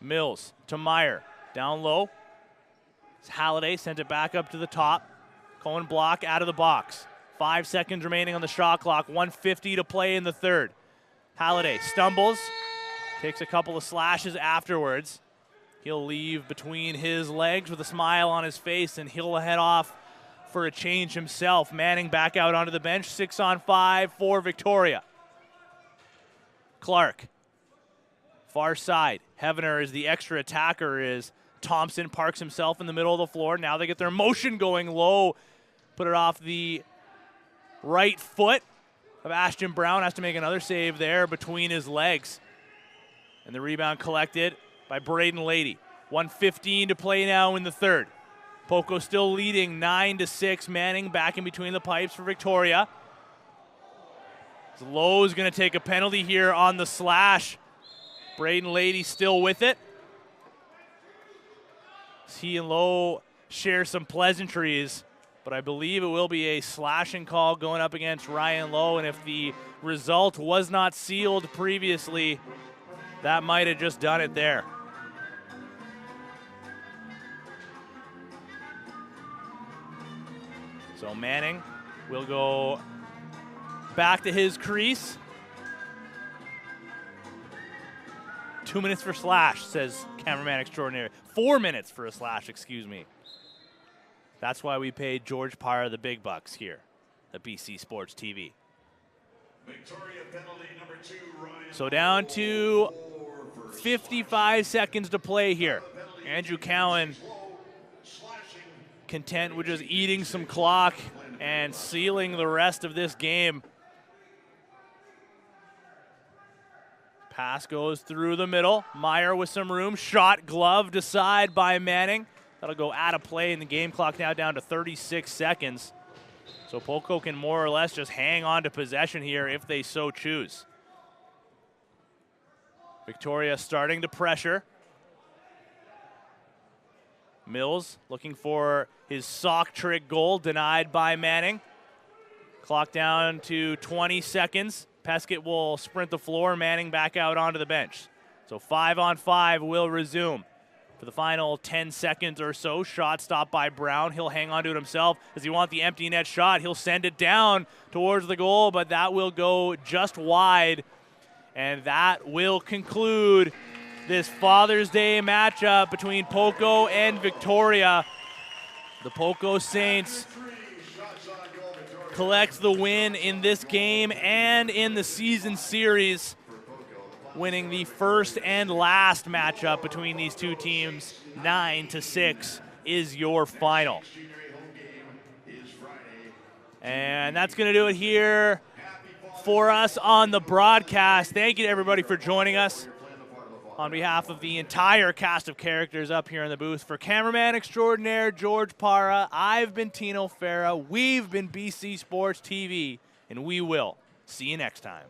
Mills to Meyer, down low. Halliday sent it back up to the top. Cohen Block out of the box. 5 seconds remaining on the shot clock. 1:50 to play in the third. Halliday stumbles, takes a couple of slashes afterwards. He'll leave between his legs with a smile on his face, and he'll head off for a change himself. Manning back out onto the bench. 6-on-5 for Victoria. Clark, far side. Hevener is the extra attacker. Is Thompson parks himself in the middle of the floor. Now they get their motion going low. Put it off the right foot of Ashton Brown. Has to make another save there between his legs. And the rebound collected by Braden Lady. 1:15 to play now in the third. Poco still leading 9-6. Manning back in between the pipes for Victoria. Lowe is going to take a penalty here on the slash. Braden Lady still with it. He and Lowe share some pleasantries, but I believe it will be a slashing call going up against Ryan Lowe, and if the result was not sealed previously, that might have just done it there. So Manning will go back to his crease. 2 minutes for slash, says cameraman extraordinary. 4 minutes for a slash, excuse me. That's why we paid George Parra the big bucks here at BC Sports TV. Victoria penalty number 2, Ryan. So down to 55 seconds to play here. Andrew Cowan content with just eating some clock and sealing the rest of this game. Pass goes through the middle. Meyer with some room. Shot gloved aside by Manning. That'll go out of play, and the game clock now down to 36 seconds. So Poco can more or less just hang on to possession here if they so choose. Victoria starting to pressure. Mills looking for his sock trick goal, denied by Manning. Clock down to 20 seconds. Peskett will sprint the floor, Manning back out onto the bench. So 5-on-5 will resume for the final 10 seconds or so. Shot stopped by Brown. He'll hang on to it himself. Does he want the empty net shot? He'll send it down towards the goal, but that will go just wide. And that will conclude this Father's Day matchup between Poco and Victoria. The Poco Saints collects the win in this game and in the season series, winning the first and last matchup between these two teams. 9-6 is your final. And that's going to do it here for us on the broadcast. Thank you to everybody for joining us. On behalf of the entire cast of characters up here in the booth, for cameraman extraordinaire George Parra, I've been Tino Farah, we've been BC Sports TV, and we will see you next time.